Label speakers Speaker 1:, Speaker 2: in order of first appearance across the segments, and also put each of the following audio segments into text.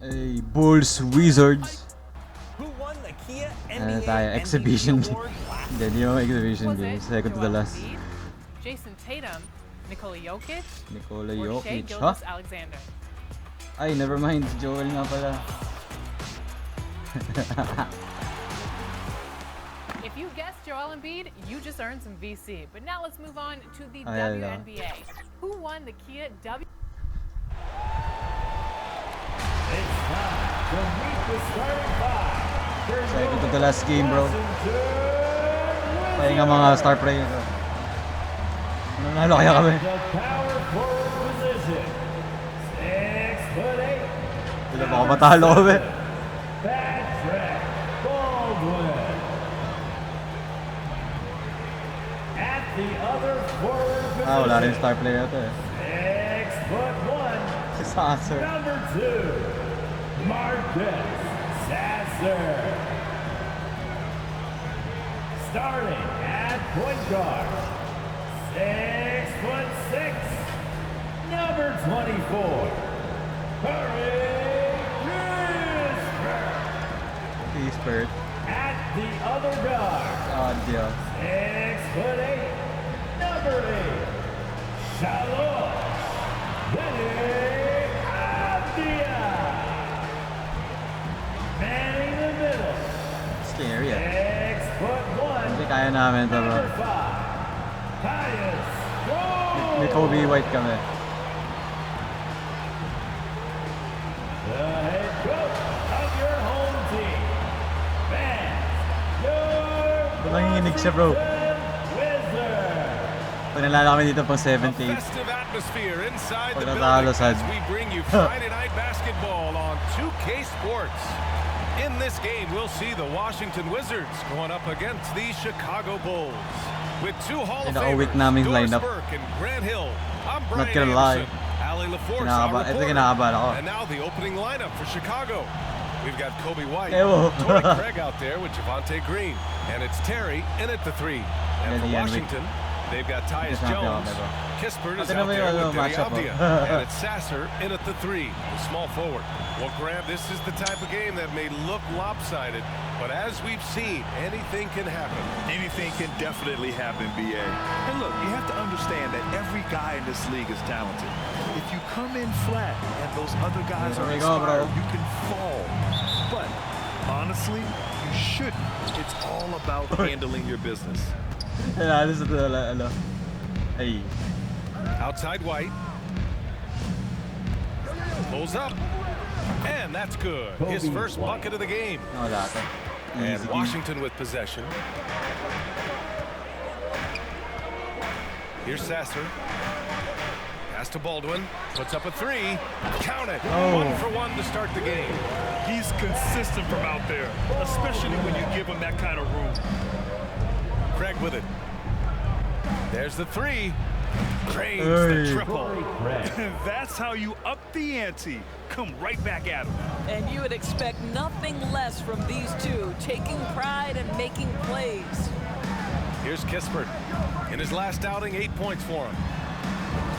Speaker 1: Hey, Bulls, Wizards.
Speaker 2: Who won the Kia
Speaker 1: Ano
Speaker 2: NBA
Speaker 1: tayo? Exhibition.
Speaker 2: MVP award last
Speaker 1: Hindi, di mo exhibition
Speaker 3: Was
Speaker 1: game.
Speaker 3: it
Speaker 1: Second to the
Speaker 3: Joel
Speaker 1: last.
Speaker 3: Embiid, Jason Tatum, Nikola Jokic,
Speaker 1: Nikola
Speaker 3: or Shai
Speaker 1: Jokic. Ha?
Speaker 3: Gilgeous-Alexander?
Speaker 1: Ay, never mind. Joel nga pala.
Speaker 3: If you guessed Joel Embiid, you just earned some VC. But now let's move on to the
Speaker 1: Ay, ala.
Speaker 3: WNBA. Who won the Kia W?
Speaker 4: It's time to meet the starting five.
Speaker 1: Second to the last game, bro. Pahinga mga star player. Nanalo kaya kami.
Speaker 4: The power forward position. 6'8".
Speaker 1: Hindi ba ako matalo kami?
Speaker 4: Patrick Baldwin. At the other forward position.
Speaker 1: Wala rin star player ito eh.
Speaker 4: 6'1".
Speaker 1: Si Sasser.
Speaker 4: Number 2, Marcus Sasser. Starting at point guard, 6'6", number 24, Curry
Speaker 1: Kispert.
Speaker 4: at the other guard,
Speaker 1: Audio.
Speaker 4: 6'8", number 8, Shalom Avdia. Manning the middle,
Speaker 1: Scary ah.
Speaker 4: 6'1",
Speaker 1: Hindi kaya namin ito, bro.
Speaker 4: number 5, Tyus
Speaker 1: May Kobe White kami.
Speaker 4: the head coach of your home team, your
Speaker 1: Nanginginig siya, bro.
Speaker 4: Wizards.
Speaker 1: Pag nalala kami dito pang 78.
Speaker 5: Festive atmosphere inside the
Speaker 1: Pagkatalo
Speaker 5: building
Speaker 1: sad.
Speaker 5: as we bring you Friday Night Basketball on 2K Sports. In this game, we'll see the Washington Wizards going up against the Chicago Bulls. With two Hall of
Speaker 1: Pinaka-weak
Speaker 5: Famers,
Speaker 1: naming
Speaker 5: Doris
Speaker 1: lineup.
Speaker 5: Burke and Grant Hill. I'm
Speaker 1: Not
Speaker 5: Brian
Speaker 1: gonna lie.
Speaker 5: Anderson. Ali LaForce,
Speaker 1: Kinakaba-
Speaker 5: our
Speaker 1: ito
Speaker 5: reporter.
Speaker 1: kinakabahan ako.
Speaker 5: And now the opening lineup for Chicago. We've got Kobe White,
Speaker 1: Ewo.
Speaker 5: Torrey Craig out there with Javante Green, and it's Terry in at the 3. And
Speaker 1: Yan,
Speaker 5: for
Speaker 1: yan,
Speaker 5: Washington, they've got Tyus
Speaker 1: Yes, happy
Speaker 5: Jones.
Speaker 1: ako, bro.
Speaker 5: Kispert is
Speaker 1: Pati
Speaker 5: out
Speaker 1: naman
Speaker 5: there
Speaker 1: yung
Speaker 5: with Deni
Speaker 1: matchup,
Speaker 5: Avdia,
Speaker 1: oh.
Speaker 5: and it's Sasser in at the 3, the small forward. Well, Graham, this is the type of game that may look lopsided, but as we've seen, anything can happen.
Speaker 6: Anything can definitely happen, BA. And look, you have to understand that every guy in this league is talented. If you come in flat and those other guys
Speaker 1: There
Speaker 6: are
Speaker 1: we go, bro.
Speaker 6: inspired, you can fall. But honestly, you shouldn't. It's all about handling your business.
Speaker 1: Ano sa ito, ano. Ay.
Speaker 5: Outside White. Pulls up. And that's good. His first bucket of the game.
Speaker 1: Wala ito.
Speaker 5: And
Speaker 1: Easy game.
Speaker 5: Washington with possession. Here's Sasser. Pass to Baldwin. Puts up a 3. Count it.
Speaker 1: Oh.
Speaker 5: 1 for 1 to start the game.
Speaker 7: He's consistent from out there, especially when you give him that kind of room.
Speaker 5: Craig with it. There's the 3. Cranes
Speaker 1: Hey.
Speaker 5: the triple.
Speaker 7: That's how you up the ante. Come right back at him.
Speaker 8: And you would expect nothing less from these two, taking pride and making plays.
Speaker 5: Here's Kispert. In his last outing, 8 points for him.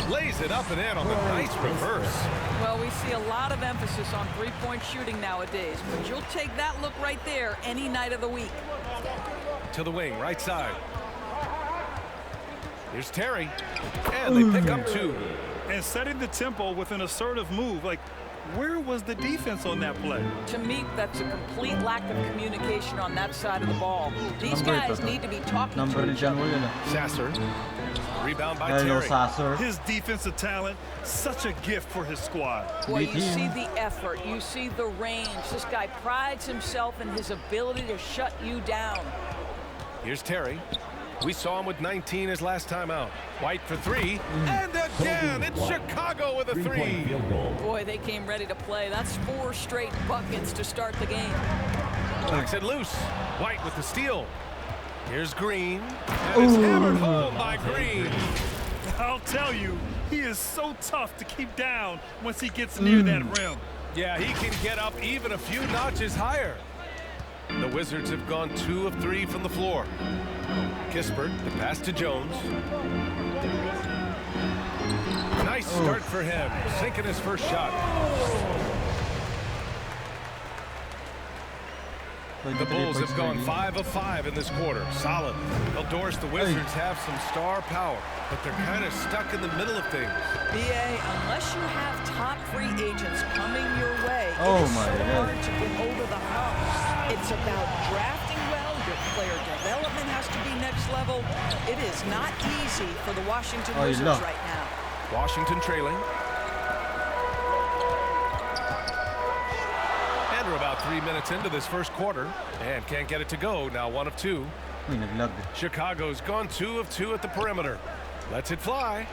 Speaker 5: Lays it up and in on the nice reverse.
Speaker 8: Well, we see a lot of emphasis on three-point shooting nowadays, but you'll take that look right there any night of the week.
Speaker 5: To the wing, right side. Here's Terry. And they pick up 2.
Speaker 7: And setting the tempo with an assertive move. Like, where was the defense on that play?
Speaker 8: To me, that's a complete lack of communication on that side of the ball. These
Speaker 1: Number
Speaker 8: guys
Speaker 1: ito.
Speaker 8: need to be talking
Speaker 1: Number
Speaker 8: to
Speaker 1: ni
Speaker 8: each
Speaker 1: John
Speaker 8: other.
Speaker 1: Wall yun ah.
Speaker 5: Sasser. Rebound by
Speaker 1: Hello,
Speaker 5: Terry.
Speaker 1: Sasser.
Speaker 7: His defensive talent, such a gift for his squad.
Speaker 8: Well, you
Speaker 1: Great
Speaker 8: see
Speaker 1: team.
Speaker 8: the effort, you see the range. This guy prides himself in his ability to shut you down.
Speaker 5: Here's Terry. We saw him with 19 his last time out. White for 3. And again, it's Chicago with a 3.
Speaker 8: Boy, they came ready to play. That's 4 straight buckets to start the game.
Speaker 5: Knocks it loose. White with the steal. Here's Green. And it's hammered home by Green.
Speaker 7: I'll tell you, he is so tough to keep down once he gets near that rim.
Speaker 5: Yeah, he can get up even a few notches higher. The Wizards have gone 2 of 3 from the floor. Kispert, the pass to Jones. Nice start for him, sinking his first shot. The Bulls have gone 5 of 5 in this quarter. Solid. Well, Doris, the Wizards have some star power, but they're kind of stuck in the middle of things.
Speaker 8: BA, unless you have top free agents coming your way,
Speaker 1: Oh
Speaker 8: it is
Speaker 1: my
Speaker 8: so
Speaker 1: God.
Speaker 8: hard to get over the hump. It's about drafting well. Your player development has to be next level. It is not easy for the Washington
Speaker 1: Oh,
Speaker 8: Wizards
Speaker 1: no.
Speaker 8: right now.
Speaker 5: Washington trailing. And we're about 3 minutes into this first quarter and can't get it to go. Now 1 of 2.
Speaker 1: Uy, naglag.
Speaker 5: Chicago's gone 2 of 2 at the perimeter. Lets it fly.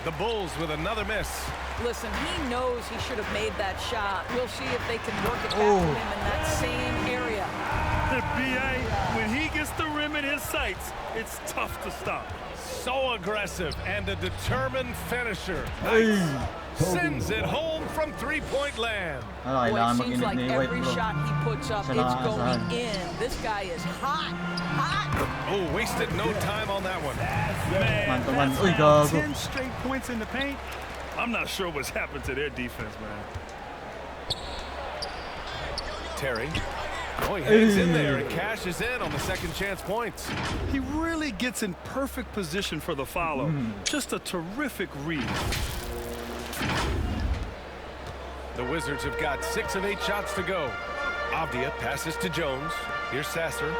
Speaker 5: The Bulls with another miss.
Speaker 8: Listen, he knows he should have made that shot. We'll see if they can work it back
Speaker 1: Oh.
Speaker 8: to him in that same area.
Speaker 7: BA, when he gets the rim in his sights, it's tough to stop.
Speaker 5: So aggressive and a determined finisher.
Speaker 1: Ay!
Speaker 5: Sends it home from three-point land.
Speaker 1: Ano,
Speaker 8: Boy, it
Speaker 1: kailangan
Speaker 8: seems
Speaker 1: mag-init
Speaker 8: like
Speaker 1: ni White,
Speaker 8: every
Speaker 1: bro.
Speaker 8: shot he puts up,
Speaker 1: Siya
Speaker 8: it's
Speaker 1: nakakasahan.
Speaker 8: going in. This guy is hot, hot.
Speaker 5: Oh, wasted no time on that one.
Speaker 7: Man,
Speaker 1: Man to man.
Speaker 7: that's
Speaker 1: Uy,
Speaker 7: now
Speaker 1: gago.
Speaker 7: 10 straight points in the paint. I'm not sure what's happened to their defense, man.
Speaker 5: Terry. Oh, he hangs in there and cashes in on the second chance points.
Speaker 7: He really gets in perfect position for the follow. Just a terrific read.
Speaker 5: The Wizards have got 6 of 8 shots to go. Avdia passes to Jones. Here's Sasser.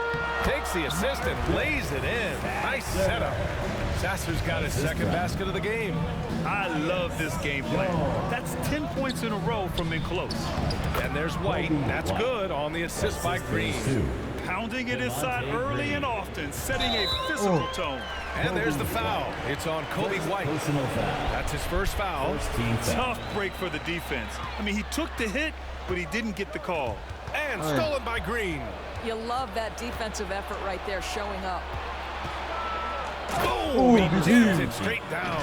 Speaker 5: Takes the assist and lays it in. Nice setup. Sasser's got his second basket of the game.
Speaker 7: I love this game plan. That's 10 points in a row from in close.
Speaker 5: And there's White. That's good on the assist by Green.
Speaker 7: Pounding it inside early and often, setting a physical tone.
Speaker 5: And there's the foul. It's on Kobe White. That's his first foul.
Speaker 7: Tough break for the defense. I mean, he took the hit, but he didn't get the call.
Speaker 5: And stolen by Green.
Speaker 8: You love that defensive effort right there showing up.
Speaker 5: Boom! He jams it straight down.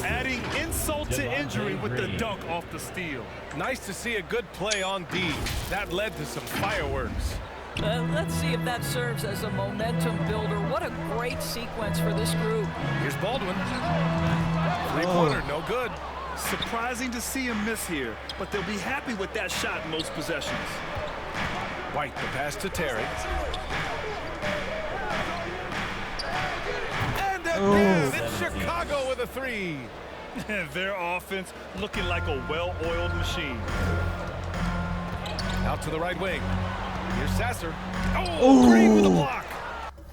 Speaker 7: Adding insult to injury with the dunk off the steal.
Speaker 5: Nice to see a good play on D. That led to some fireworks.
Speaker 8: Let's see if that serves as a momentum builder. What a great sequence for this group.
Speaker 5: Here's Baldwin. Three-pointer, no good.
Speaker 7: Surprising to see him miss here, but they'll be happy with that shot in most possessions.
Speaker 5: White, the pass to Terry. And again, it's Chicago with a 3.
Speaker 7: Their offense looking like a well-oiled machine.
Speaker 5: Out to the right wing. Here's Sasser. Oh, Green with a block.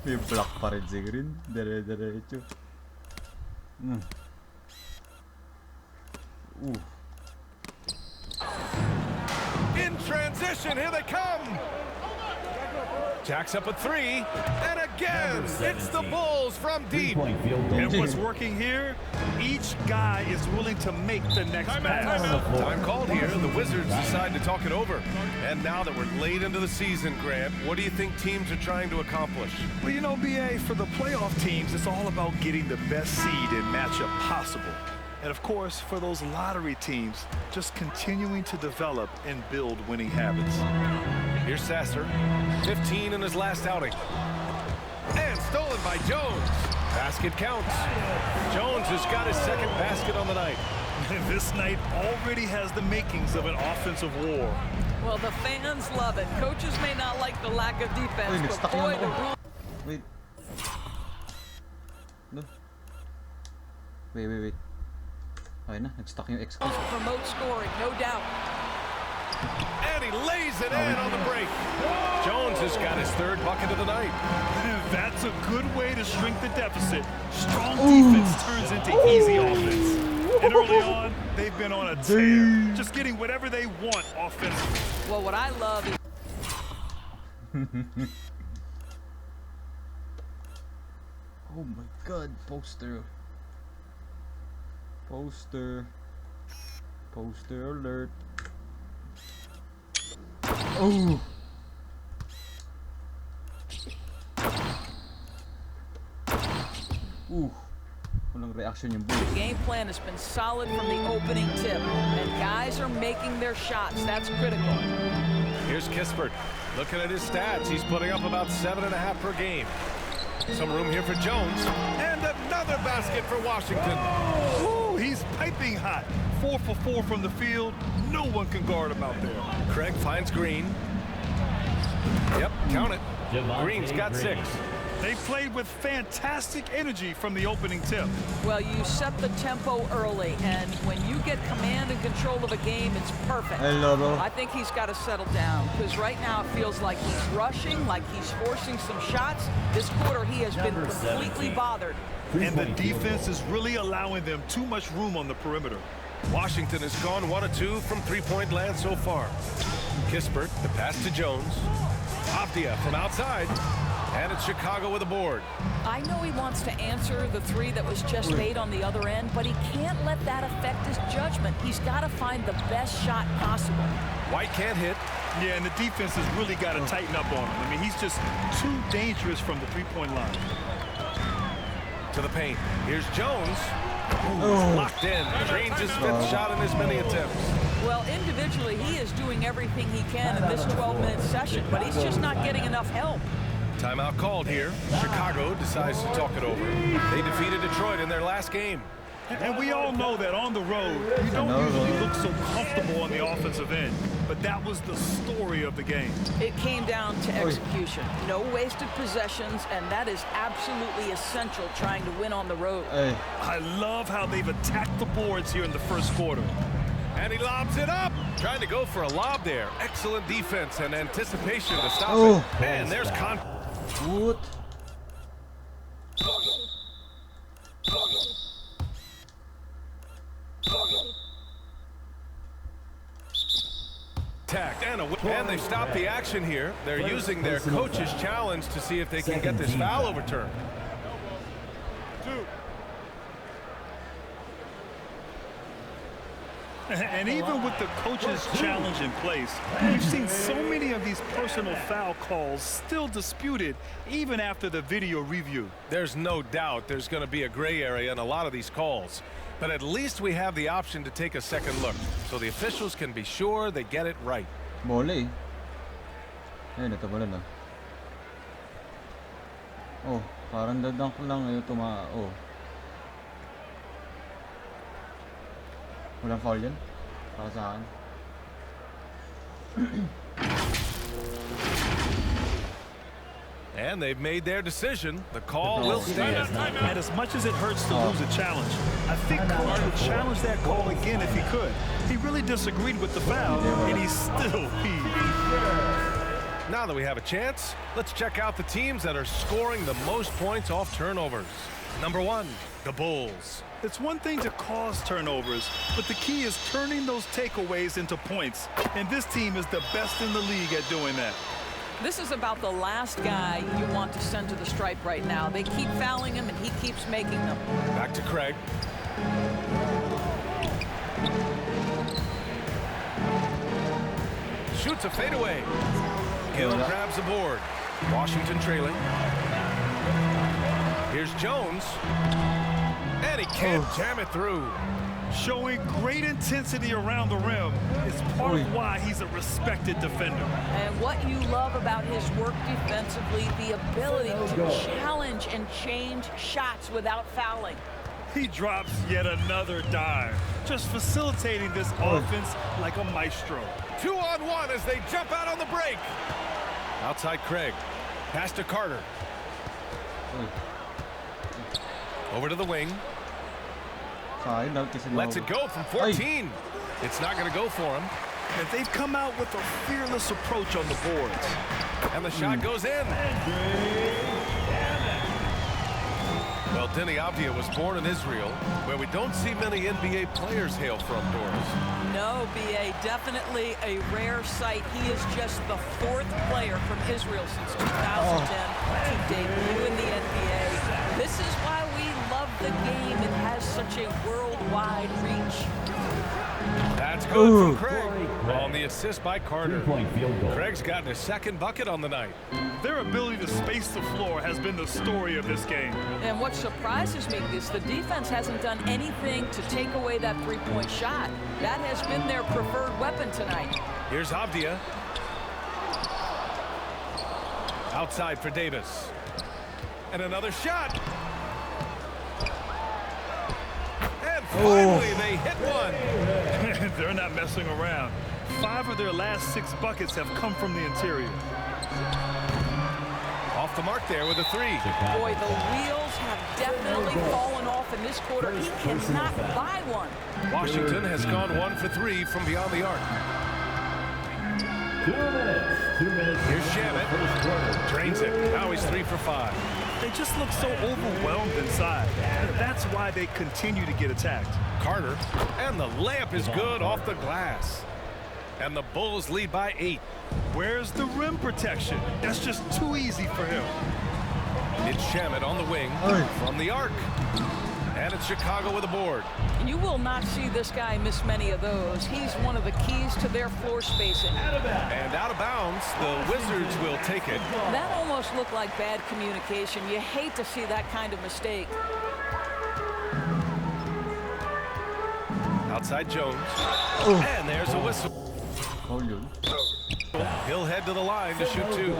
Speaker 1: May block pa rin si Green. Dire-diretso.
Speaker 5: In transition, here they come. Jacks up a 3, and again, it's the Bulls from deep.
Speaker 7: And what's working here, each guy is willing to make the next pass.
Speaker 5: Time called here. The Wizards decide to talk it over. And now that we're late into the season, Grant, what do you think teams are trying to accomplish?
Speaker 6: Well, you know, BA, for the playoff teams, it's all about getting the best seed and matchup possible. And of course, for those lottery teams, just continuing to develop and build winning habits.
Speaker 5: Here's Sasser, 15 in his last outing. And stolen by Jones. Basket counts. Jones has got his second basket on the night.
Speaker 7: This night already has the makings of an offensive war.
Speaker 8: Well, the fans love it. Coaches may not like the lack of defense,
Speaker 1: Uy,
Speaker 8: but
Speaker 1: nag-stuck
Speaker 8: boy,
Speaker 1: lang
Speaker 8: the
Speaker 1: ako.
Speaker 8: rule.
Speaker 1: Wait. No. Wait. Ayun na, nag-stuck yung X.
Speaker 8: Promote scoring, no doubt.
Speaker 5: And he lays it in on the break. Jones has got his third bucket of the night.
Speaker 7: That's a good way to shrink the deficit. Strong defense turns into easy offense. And early on, they've been on a tear, just getting whatever they want offensively.
Speaker 8: Well, what I love is
Speaker 1: Oh my god, poster. Poster alert. Oh! Walang reaction yung Bulls.
Speaker 8: the game plan has been solid from the opening tip, and guys are making their shots. That's critical.
Speaker 5: Here's Kispert. Looking at his stats, he's putting up about 7.5 per game. Some room here for Jones. And another basket for Washington.
Speaker 7: Ooh, he's piping hot. 4 for 4 from the field. No one can guard him out there.
Speaker 5: Craig finds Green. Yep, count it. Green's got 6.
Speaker 7: They played with fantastic energy from the opening tip.
Speaker 8: Well, you set the tempo early, and when you get command and control of a game, it's perfect.
Speaker 1: Hello, bro.
Speaker 8: I think he's got to settle down, because right now it feels like he's rushing, like he's forcing some shots. This quarter, he has been completely bothered.
Speaker 7: And the defense is really allowing them too much room on the perimeter.
Speaker 5: Washington has gone 1 of 2 from three-point land so far. Kispert, the pass to Jones. Avdia from outside. And it's Chicago with a board.
Speaker 8: I know he wants to answer the 3 that was just made on the other end, but he can't let that affect his judgment. He's got to find the best shot possible.
Speaker 5: White can't hit.
Speaker 7: Yeah, and the defense has really got to tighten up on him. I mean, he's just too dangerous from the three-point line.
Speaker 5: To the paint. Here's Jones. Locked in. Green's his 5th shot in as many attempts.
Speaker 8: Well, individually, he is doing everything he can in this 12-minute session, but he's just not getting enough help.
Speaker 5: Timeout called here. Chicago decides to talk it over. They defeated Detroit in their last game.
Speaker 7: And we all know that on the road, you don't usually look so comfortable on the offensive end. But that was the story of the game.
Speaker 8: It came down to execution. No wasted possessions, and that is absolutely essential trying to win on the road.
Speaker 1: Hey.
Speaker 7: I love how they've attacked the boards here in the first quarter.
Speaker 5: And he lobs it up. Trying to go for a lob there. Excellent defense and anticipation to stop it. And there's
Speaker 1: What?
Speaker 5: And they stopped the action here. They're using their coach's challenge to see if they can get this foul overturned.
Speaker 7: And even with the coach's challenge in place, we've seen so many of these personal foul calls still disputed even after the video review.
Speaker 5: There's no doubt there's going to be a gray area in a lot of these calls. But at least we have the option to take a second look so the officials can be sure they get it right.
Speaker 1: Bola eh. Ayun, ito bola na. Oh, parang dadunk lang yung oh. Walang foul yan? Para sa akin.
Speaker 5: And they've made their decision. The call will stand.
Speaker 7: And as much as it hurts to lose a challenge, I think Coach would challenge that call again if he could. He really disagreed with the foul, and he still
Speaker 5: Now that we have a chance, let's check out the teams that are scoring the most points off turnovers. Number 1, the Bulls.
Speaker 7: It's one thing to cause turnovers, but the key is turning those takeaways into points. And this team is the best in the league at doing that.
Speaker 8: This is about the last guy you want to send to the stripe right now. They keep fouling him, and he keeps making them.
Speaker 5: Back to Craig. Shoots a fadeaway. Gill grabs the board. Washington trailing. Here's Jones. And he can't jam it through.
Speaker 7: Showing great intensity around the rim is part of why he's a respected defender.
Speaker 8: And what you love about his work defensively, the ability to challenge and change shots without fouling.
Speaker 7: He drops yet another dive, just facilitating this offense like a maestro.
Speaker 5: 2-on-1 as they jump out on the break. Outside Craig. Pass to Carter. Over to the wing. Lets it go from 14. It's not going to go for him.
Speaker 7: And they've come out with a fearless approach on the boards.
Speaker 5: And the shot goes in. Well, Denny Avdia was born in Israel, where we don't see many NBA players hail from doors.
Speaker 8: No, B.A., definitely a rare sight. He is just the 4th player from Israel since 2010 to debut in the NBA. This is why we love the game. It has such a worldwide reach.
Speaker 5: That's good from Craig. On the assist by Carter. Craig's gotten his 2nd bucket on the night.
Speaker 7: Their ability to space the floor has been the story of this game.
Speaker 8: And what surprises me is the defense hasn't done anything to take away that 3-point shot. That has been their preferred weapon tonight.
Speaker 5: Here's Avdia. Outside for Davis. And another shot. And finally they hit one.
Speaker 7: They're not messing around. 5 of their last 6 buckets have come from the interior.
Speaker 5: Off the mark there with a three.
Speaker 8: Boy, the wheels have definitely fallen off in this quarter. He cannot buy one.
Speaker 5: Washington has gone 1 for 3 from beyond the arc.
Speaker 4: 2 minutes. 2 minutes.
Speaker 5: Here's Shamit. Drains it. Now he's 3 for 5.
Speaker 6: They just look so overwhelmed inside. That's why they continue to get attacked.
Speaker 5: Carter, and the layup is good off the glass. And the Bulls lead by 8.
Speaker 6: Where's the rim protection? That's just too easy for him.
Speaker 5: It's Shamit on the wing from the arc. And it's Chicago with a board.
Speaker 8: You will not see this guy miss many of those. He's one of the keys to their floor spacing.
Speaker 5: And out of bounds, the Wizards will take it.
Speaker 8: That almost looked like bad communication. You hate to see that kind of mistake.
Speaker 5: Outside Jones. And there's a whistle.
Speaker 1: Hold on.
Speaker 5: He'll head to the line to shoot 2.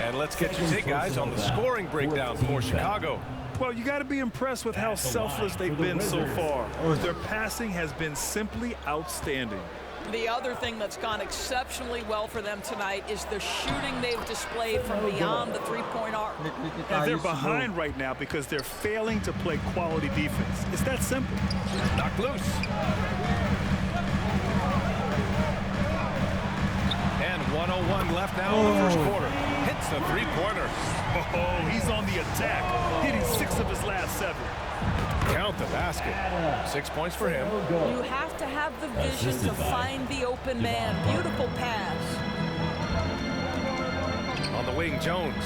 Speaker 5: And let's get your take, guys, on the scoring breakdown for Chicago.
Speaker 6: Well, you got to be impressed with how selfless they've been so far. Their passing has been simply outstanding.
Speaker 8: The other thing that's gone exceptionally well for them tonight is the shooting they've displayed from beyond the three-point arc.
Speaker 6: And they're behind right now because they're failing to play quality defense. It's that simple.
Speaker 5: Knocked loose. And 1:01 left now in the first quarter. Hits the three-pointer.
Speaker 6: Oh, he's on the attack, hitting 6 of his last 7.
Speaker 5: Count the basket. 6 points for him.
Speaker 8: You have to have the vision to find the open man. Beautiful pass.
Speaker 5: On the wing, Jones.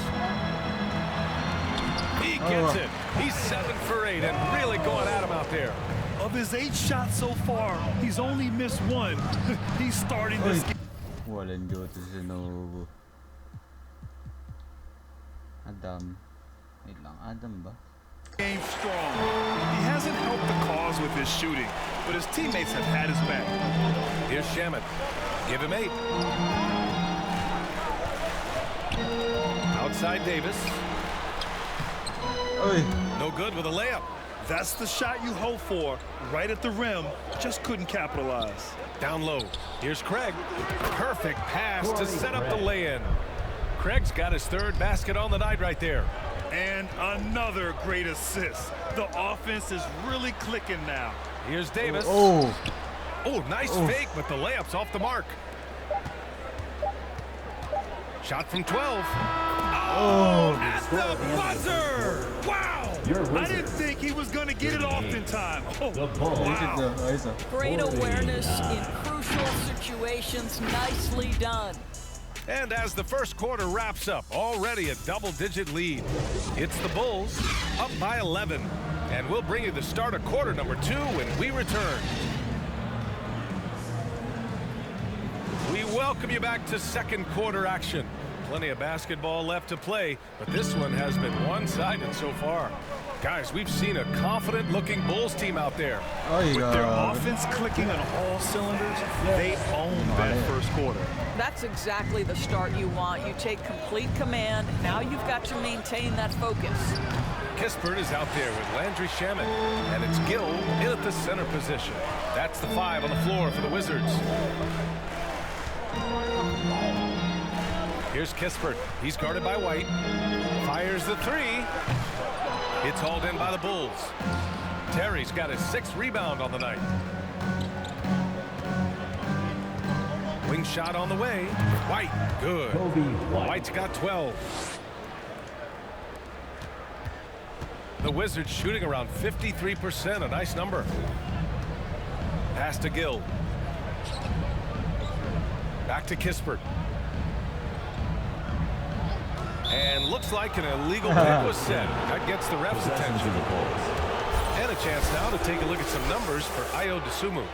Speaker 5: He gets it. He's 7 for 8 and really going at him out there.
Speaker 6: Of his 8 shots so far, he's only missed 1. He's starting this game.
Speaker 1: Walang goto si Novo. Adam. Wait lang, Adam ba?
Speaker 6: Game strong. He hasn't helped the cause with his shooting, but his teammates have had his back.
Speaker 5: Here's Shamit. Give him 8. Outside Davis. No good with a layup.
Speaker 6: That's the shot you hope for, right at the rim. Just couldn't capitalize.
Speaker 5: Down low. Here's Craig. Perfect pass to set up the lay-in. Craig's got his 3rd basket on the night right there.
Speaker 6: And another great assist. The offense is really clicking now.
Speaker 5: Here's Davis. Nice fake, but the layup's off the mark. Shot from 12. At the buzzer! Wow!
Speaker 6: I didn't think he was going to get it off in time. Wow.
Speaker 8: Great awareness in crucial situations. Nicely done.
Speaker 5: And as the first quarter wraps up, already a double-digit lead. It's the Bulls up by 11. And we'll bring you the start of quarter number 2 when we return. We welcome you back to second quarter action. Plenty of basketball left to play, but this one has been one-sided so far. Guys, we've seen a confident-looking Bulls team out there.
Speaker 6: With their offense clicking on all cylinders, they own that first quarter.
Speaker 8: That's exactly the start you want. You take complete command. Now you've got to maintain that focus.
Speaker 5: Kispert is out there with Landry Shamit, and it's Gill in at the center position. That's the 5 on the floor for the Wizards. Here's Kispert. He's guarded by White. Fires the 3. It's hauled in by the Bulls. Terry's got his 6th rebound on the night. Wing shot on the way. White, good. White's got 12. The Wizards shooting around 53%, a nice number. Pass to Gill. Back to Kispert. And looks like an illegal pick was set. That gets the ref's attention. And a chance now to take a look at some numbers for Ayo Dosunmu.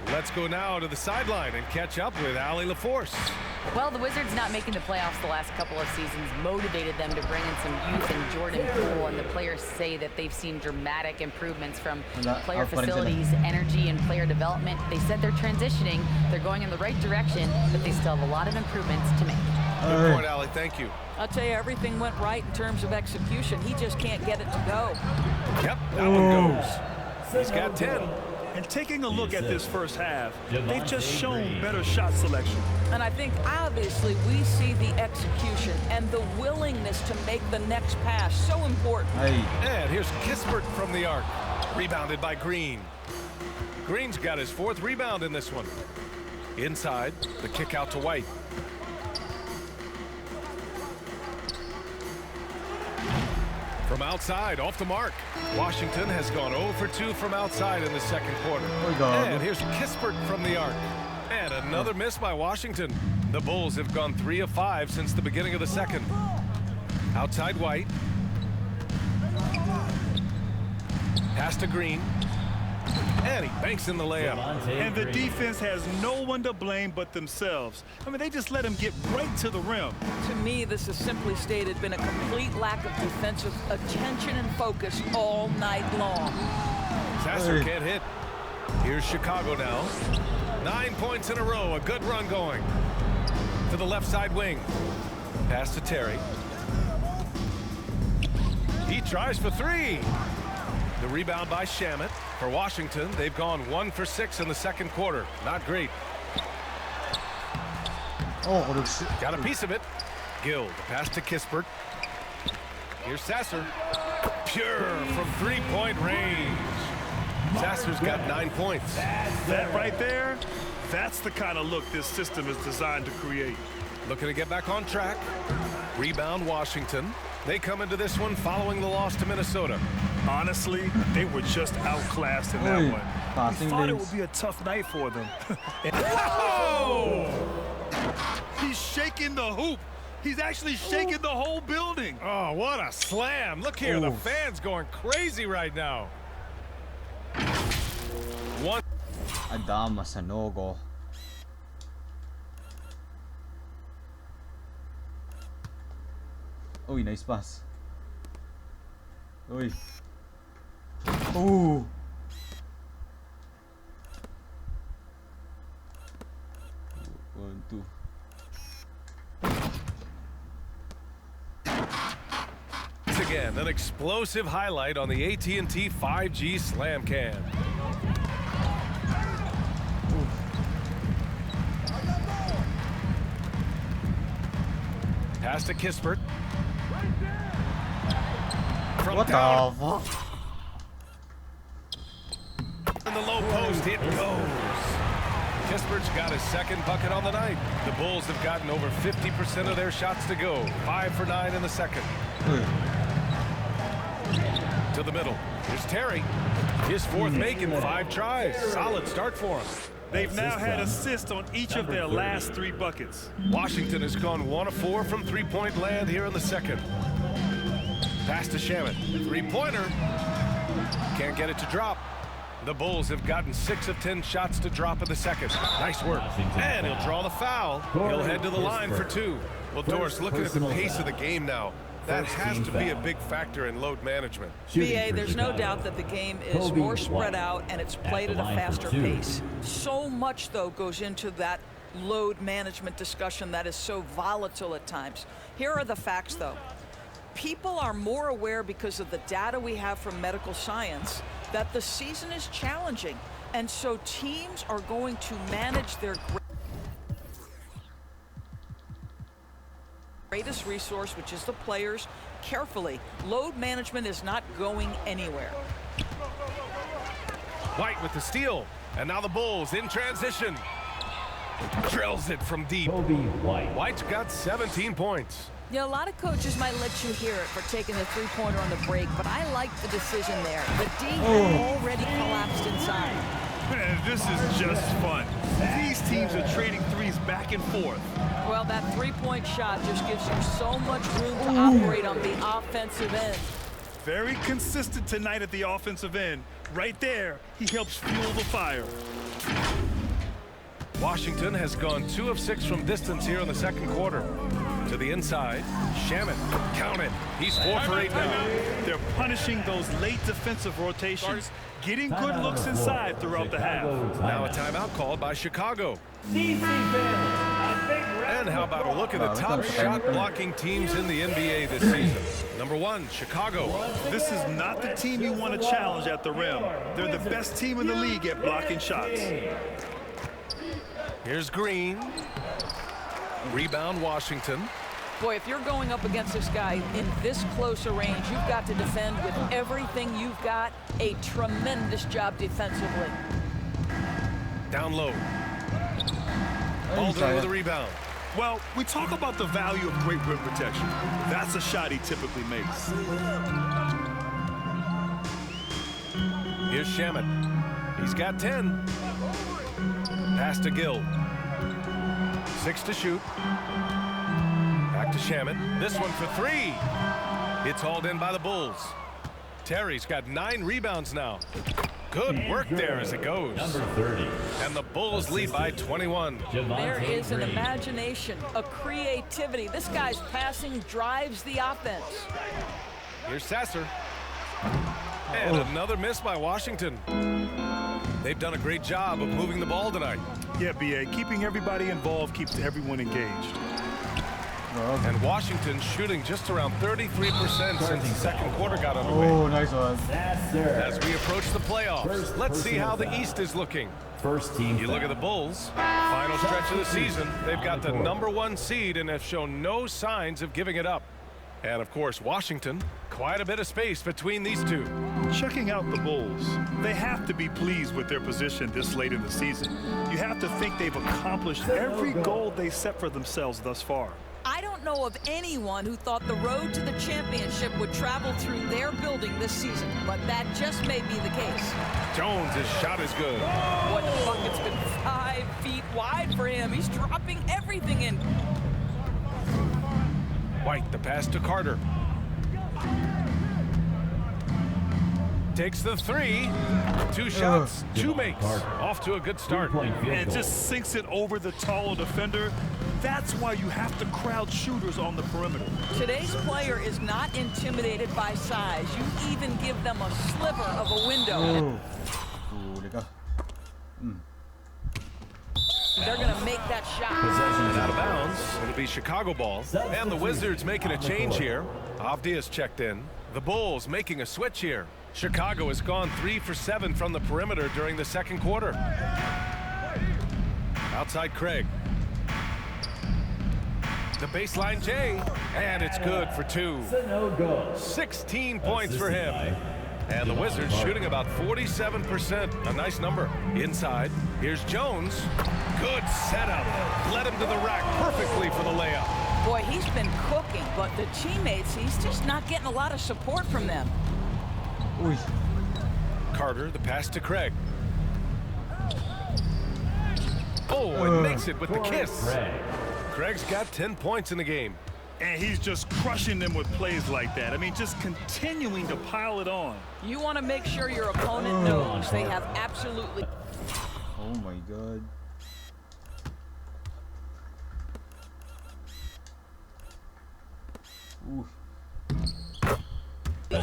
Speaker 5: Let's go now to the sideline and catch up with Allie LaForce.
Speaker 9: Well, the Wizards not making the playoffs the last couple of seasons motivated them to bring in some youth in Jordan Poole, and the players say that they've seen dramatic improvements from player facilities, energy, and player development. They said they're transitioning, they're going in the right direction, but they still have a lot of improvements to make.
Speaker 5: Good point, Allie. Thank you.
Speaker 8: I'll tell you, everything went right in terms of execution. He just can't get it to go.
Speaker 5: Yep, that one goes. He's got 10.
Speaker 7: And taking a look at this first half, they've just shown better shot selection.
Speaker 8: And I think obviously we see the execution and the willingness to make the next pass so important.
Speaker 5: And here's Kispert from the arc. Rebounded by Green. Green's got his 4th rebound in this one. Inside, the kick out to White. From outside, off the mark. Washington has gone 0 for 2 from outside in the second quarter. And here's Kispert from the arc. And another miss by Washington. The Bulls have gone 3 of 5 since the beginning of the second. Outside White. Pass to Green. And he banks in the layup.
Speaker 7: And the defense has no one to blame but themselves. I mean, they just let him get right to the rim.
Speaker 8: To me, this has simply stated been a complete lack of defensive attention and focus all night long.
Speaker 5: Sasser can't hit. Here's Chicago now. 9 points in a row. A good run going. To the left side wing. Pass to Terry. He tries for 3. The rebound by Shamet. For Washington, they've gone 1 for 6 in the second quarter. Not great. Got a piece of it. Gill, the pass to Kispert. Here's Sasser. Pure from 3-point range. Sasser's got 9 points.
Speaker 7: That right there, that's the kind of look this system is designed to create.
Speaker 5: Looking to get back on track. Rebound Washington. They come into this one following the loss to Minnesota.
Speaker 7: Honestly, they were just outclassed in that one. We thought it would be a tough night for them.
Speaker 5: Oh!
Speaker 7: He's shaking the hoop. He's actually shaking the whole building.
Speaker 5: Oh, what a slam. Look here, the fans going crazy right now. One.
Speaker 1: Adama Sanogo. Uy, nice pass. Uy. Ooh. One, two.
Speaker 5: Once again, an explosive highlight on the AT&T 5G Slam Cam. Pass to Kispert.
Speaker 1: What the fuck?
Speaker 5: In the low post, it goes. Kispert's got his second bucket on the night. The Bulls have gotten over 50% of their shots to go. 5 for 9 in the second. To the middle. Here's Terry. His 4th make in 5 tries. Solid start for him.
Speaker 7: They've now had assists on each of their last 3 buckets.
Speaker 5: Washington has gone 1 of 4 from 3-point land here in the second. Pass to Shamet. 3-pointer. Can't get it to drop. The Bulls have gotten 6 of 10 shots to drop in the second. Nice work. And he'll draw the foul. He'll head to the line for 2. Well, Doris, looking at the pace of the game now, that has to be a big factor in load management.
Speaker 8: BA, there's no doubt that the game is more spread out and it's played at a faster pace. So much, though, goes into that load management discussion that is so volatile at times. Here are the facts, though. People are more aware because of the data we have from medical science that the season is challenging, and so teams are going to manage their greatest resource, which is the players, carefully. Load management is not going anywhere.
Speaker 5: White with the steal, and now the Bulls in transition. Drills it from deep. White's got 17 points.
Speaker 8: Yeah, a lot of coaches might let you hear it for taking the 3-pointer on the break, but I like the decision there. The D had already collapsed inside.
Speaker 7: Man, this is just fun. These teams are trading threes back and forth.
Speaker 8: Well, that 3-point shot just gives you so much room to operate on the offensive end.
Speaker 7: Very consistent tonight at the offensive end. Right there, he helps fuel the fire.
Speaker 5: Washington has gone 2 of 6 from distance here in the second quarter. To the inside, Shamet, count it. He's 4 for 8 now.
Speaker 7: They're punishing those late defensive rotations, getting good looks inside throughout the half.
Speaker 5: Now a timeout called by Chicago.
Speaker 4: DC Bell.
Speaker 5: And how about a look at the top shot blocking teams in the NBA this season? Number 1, Chicago.
Speaker 6: This is not the team you want to challenge at the rim. They're the best team in the league at blocking shots.
Speaker 5: Here's Green. Rebound, Washington.
Speaker 8: Boy, if you're going up against this guy in this close a range, you've got to defend with everything you've got. A tremendous job defensively.
Speaker 5: Down low. Baldwin with a rebound.
Speaker 6: Well, we talk about the value of great rim protection. That's a shot he typically makes.
Speaker 5: Here's Shamet. He's got 10. Pass to Gill. 6 to shoot. Back to Shamet. This one for 3. It's hauled in by the Bulls. Terry's got 9 rebounds now. Good work there as it goes.
Speaker 4: Number 30.
Speaker 5: And the Bulls lead by 21.
Speaker 8: There is an imagination, a creativity. This guy's passing drives the offense.
Speaker 5: Here's Sasser. And another miss by Washington. They've done a great job of moving the ball tonight.
Speaker 6: Yeah, B.A., keeping everybody involved keeps everyone engaged.
Speaker 5: And Washington shooting just around 33% since the second quarter got underway.
Speaker 1: Oh, nice one.
Speaker 5: As we approach the playoffs, let's see how the East is looking.
Speaker 4: First team.
Speaker 5: You look at the Bulls, final stretch of the season, they've got the number 1 seed and have shown no signs of giving it up. And of course, Washington, quite a bit of space between these two.
Speaker 6: Checking out the Bulls, they have to be pleased with their position this late in the season. You have to think they've accomplished every goal they set for themselves thus far.
Speaker 8: I don't know of anyone who thought the road to the championship would travel through their building this season, but that just may be the case.
Speaker 5: Jones' shot is good.
Speaker 8: What the bucket's been 5 feet wide for him. He's dropping everything in.
Speaker 5: White, the pass to Carter. Takes the 3. 2 shots, 2 makes. Off to a good start.
Speaker 6: And just sinks it over the taller defender. That's why you have to crowd shooters on the perimeter.
Speaker 8: Today's player is not intimidated by size. You even give them a sliver of a window. They're going to make that shot.
Speaker 5: And out of bounds. It'll be Chicago ball. And the Wizards making a change here. Avdia's checked in. The Bulls making a switch here. Chicago has gone 3 for 7 from the perimeter during the second quarter. Outside Craig. The baseline J, and it's good for 2. 16 points for him. And the Wizards shooting about 47%, a nice number. Inside, here's Jones. Good setup. Led him to the rack perfectly for the layup.
Speaker 8: Boy, he's been cooking, but the teammates, he's just not getting a lot of support from them.
Speaker 5: Carter, the pass to Craig. Oh, and makes it with the kiss. Craig's got 10 points in the game.
Speaker 6: And he's just crushing them with plays like that. I mean, just continuing to pile it on.
Speaker 8: You want to make sure your opponent knows they have absolutely...
Speaker 1: Oh my God.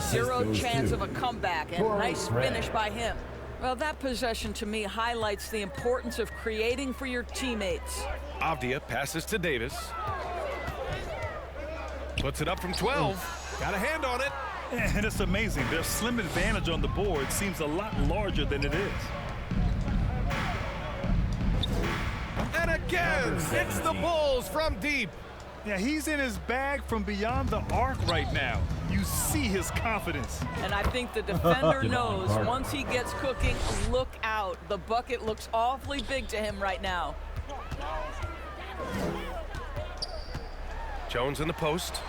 Speaker 8: Zero chance of a comeback, and nice finish by him. Well, that possession to me highlights the importance of creating for your teammates.
Speaker 5: Avdia passes to Davis. Puts it up from 12. Got a hand on it.
Speaker 6: And it's amazing. Their slim advantage on the board seems a lot larger than it is.
Speaker 5: And again, it's the Bulls from deep.
Speaker 6: Yeah, he's in his bag from beyond the arc right now. You see his confidence.
Speaker 8: And I think the defender knows once he gets cooking, look out. The bucket looks awfully big to him right now.
Speaker 5: Jones in the post.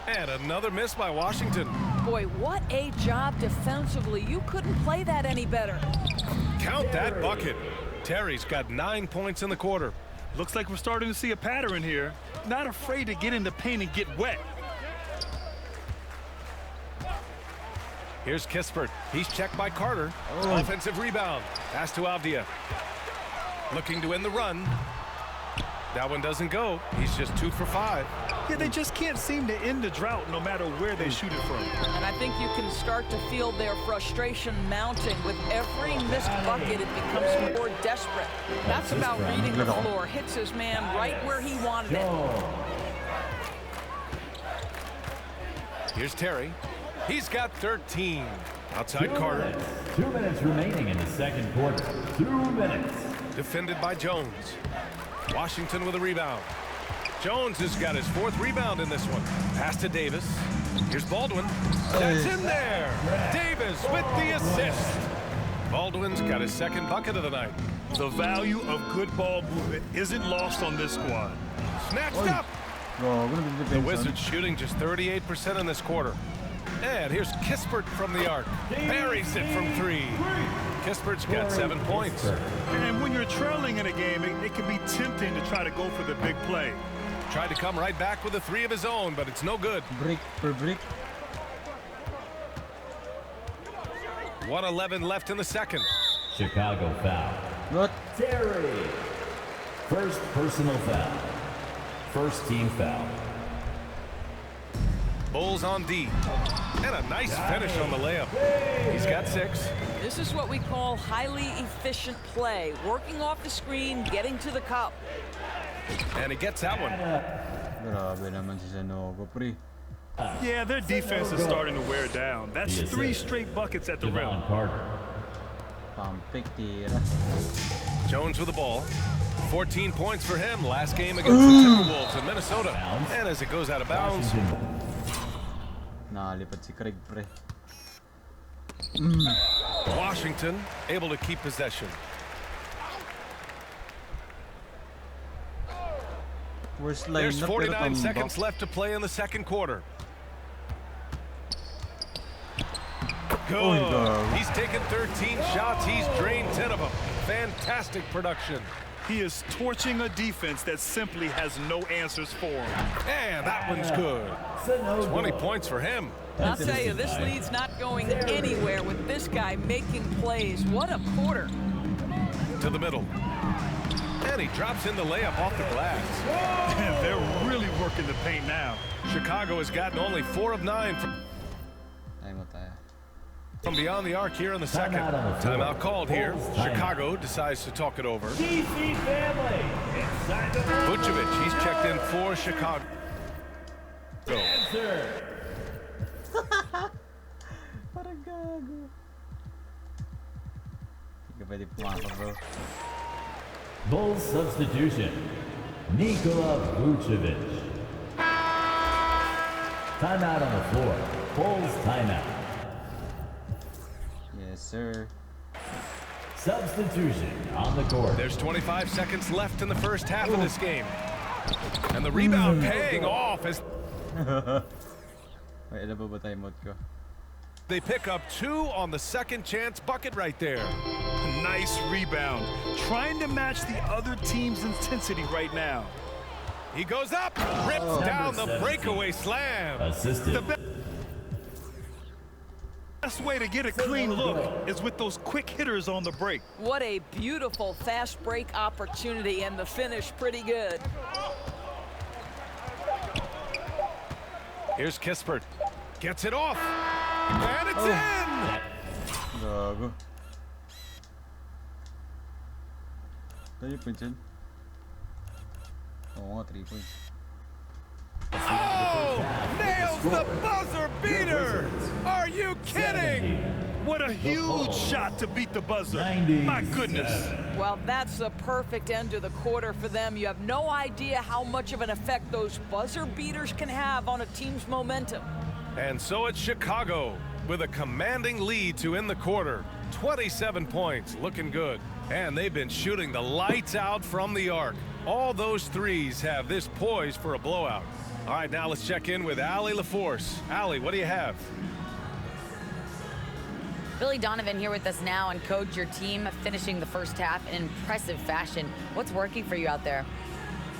Speaker 5: And another miss by Washington.
Speaker 8: Boy, what a job defensively. You couldn't play that any better.
Speaker 5: Count that bucket. Terry's got 9 points in the quarter.
Speaker 6: Looks like we're starting to see a pattern here. Not afraid to get in the paint and get wet.
Speaker 5: Here's Kispert. He's checked by Carter. Offensive rebound. Pass to Avdia. Looking to end the run. That one doesn't go. He's just 2 for 5.
Speaker 7: Yeah, they just can't seem to end the drought no matter where they shoot it from.
Speaker 8: And I think you can start to feel their frustration mounting. With every missed bucket, it becomes more desperate. That's about reading the floor. Hits his man right where he wanted it.
Speaker 5: Here's Terry. He's got 13. Outside Carter.
Speaker 4: 2 minutes remaining in the second quarter. 2 minutes.
Speaker 5: Defended by Jones. Washington with a rebound. Jones has got his 4th rebound in this one. Pass to Davis. Here's Baldwin. That's in there. Davis with the assist. Baldwin's got his 2nd bucket of the night.
Speaker 7: The value of good ball movement isn't lost on this squad.
Speaker 5: Snatched up. The Wizards shooting just 38% in this quarter. And here's Kispert from the arc. Buries it from 3. Kispert's got 7 points.
Speaker 7: And when you're trailing in a game, it can be tempting to try to go for the big play.
Speaker 5: Tried to come right back with a 3 of his own, but it's no good.
Speaker 1: Break per break.
Speaker 5: 1:11 left in the second.
Speaker 4: Chicago foul.
Speaker 1: What?
Speaker 4: Terry. First personal foul. First team foul.
Speaker 5: Bulls on D. And a nice finish on the layup. He's got 6.
Speaker 8: This is what we call highly efficient play. Working off the screen, getting to the cup.
Speaker 5: And he gets that one.
Speaker 1: Grabe naman si Sanogo, pre.
Speaker 7: Yeah, their defense is starting to wear down. That's 3 straight buckets at the rim.
Speaker 1: Pampik tira.
Speaker 5: Jones with the ball. 14 points for him last game against the Timberwolves in Minnesota. And as it goes out of bounds.
Speaker 1: Nalipad si Craig, pre.
Speaker 5: Washington able to keep possession. There's 49 seconds left to play in the second quarter. Good. He's taken 13 shots. He's drained 10 of them. Fantastic production.
Speaker 7: He is torching a defense that simply has no answers for him.
Speaker 5: And that one's good. 20 points for him.
Speaker 8: I'll tell you, this lead's not going anywhere with this guy making plays. What a quarter.
Speaker 5: To the middle. And he drops in the layup off the glass.
Speaker 7: And they're really working the paint now.
Speaker 5: Chicago has gotten only 4 of 9 from beyond the arc here in the second. Timeout called here. Chicago decides to talk it over. Vucevic, he's checked in for Chicago.
Speaker 1: Parang gago. Hindi ka pwede pumasok, bro.
Speaker 4: Bulls substitution. Nikola Vucevic. Timeout on the floor. Bulls timeout.
Speaker 1: Yes, sir.
Speaker 4: Substitution on the court.
Speaker 5: There's 25 seconds left in the first half of this game. And the rebound paying off as
Speaker 1: Wait, ano ba timeout ko?
Speaker 5: they pick up 2 on the second chance bucket right there.
Speaker 7: Nice rebound. Trying to match the other team's intensity right now.
Speaker 5: He goes up, rips down the breakaway slam.
Speaker 4: Assisted.
Speaker 7: The best way to get a clean look is with those quick hitters on the break.
Speaker 8: What a beautiful fast break opportunity, and the finish pretty good.
Speaker 5: Here's Kispert. Gets it off. And it's in!
Speaker 1: Gago. Tayo points yan. Oo nga, 3 points.
Speaker 5: Oh! Nails the buzzer beater! Are you kidding?
Speaker 7: What a huge shot to beat the buzzer. My goodness.
Speaker 8: Well, that's the perfect end to the quarter for them. You have no idea how much of an effect those buzzer beaters can have on a team's momentum.
Speaker 5: And so it's Chicago with a commanding lead to end the quarter. 27 points, looking good. And they've been shooting the lights out from the arc. All those threes have this poised for a blowout. All right, now let's check in with Allie LaForce. Allie, what do you have?
Speaker 9: Billy Donovan here with us now, and coach, your team finishing the first half in impressive fashion. What's working for you out there?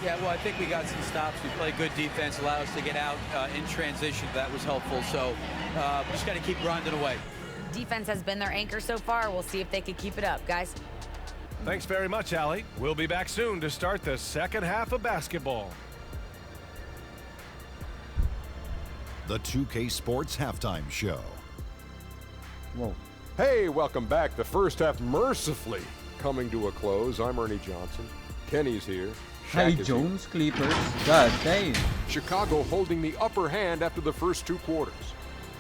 Speaker 10: Yeah, well, I think we got some stops. We played good defense, allowed us to get out in transition. That was helpful. So we just got to keep grinding away.
Speaker 9: Defense has been their anchor so far. We'll see if they can keep it up, guys.
Speaker 5: Thanks very much, Allie. We'll be back soon to start the second half of basketball.
Speaker 11: the 2K Sports Halftime Show.
Speaker 1: Whoa.
Speaker 12: Hey, welcome back. The first half mercifully coming to a close. I'm Ernie Johnson. Kenny's here.
Speaker 1: Hi,
Speaker 12: Shaq is
Speaker 1: Jones, Clippers. God damn.
Speaker 12: Chicago holding the upper hand after the first 2 quarters.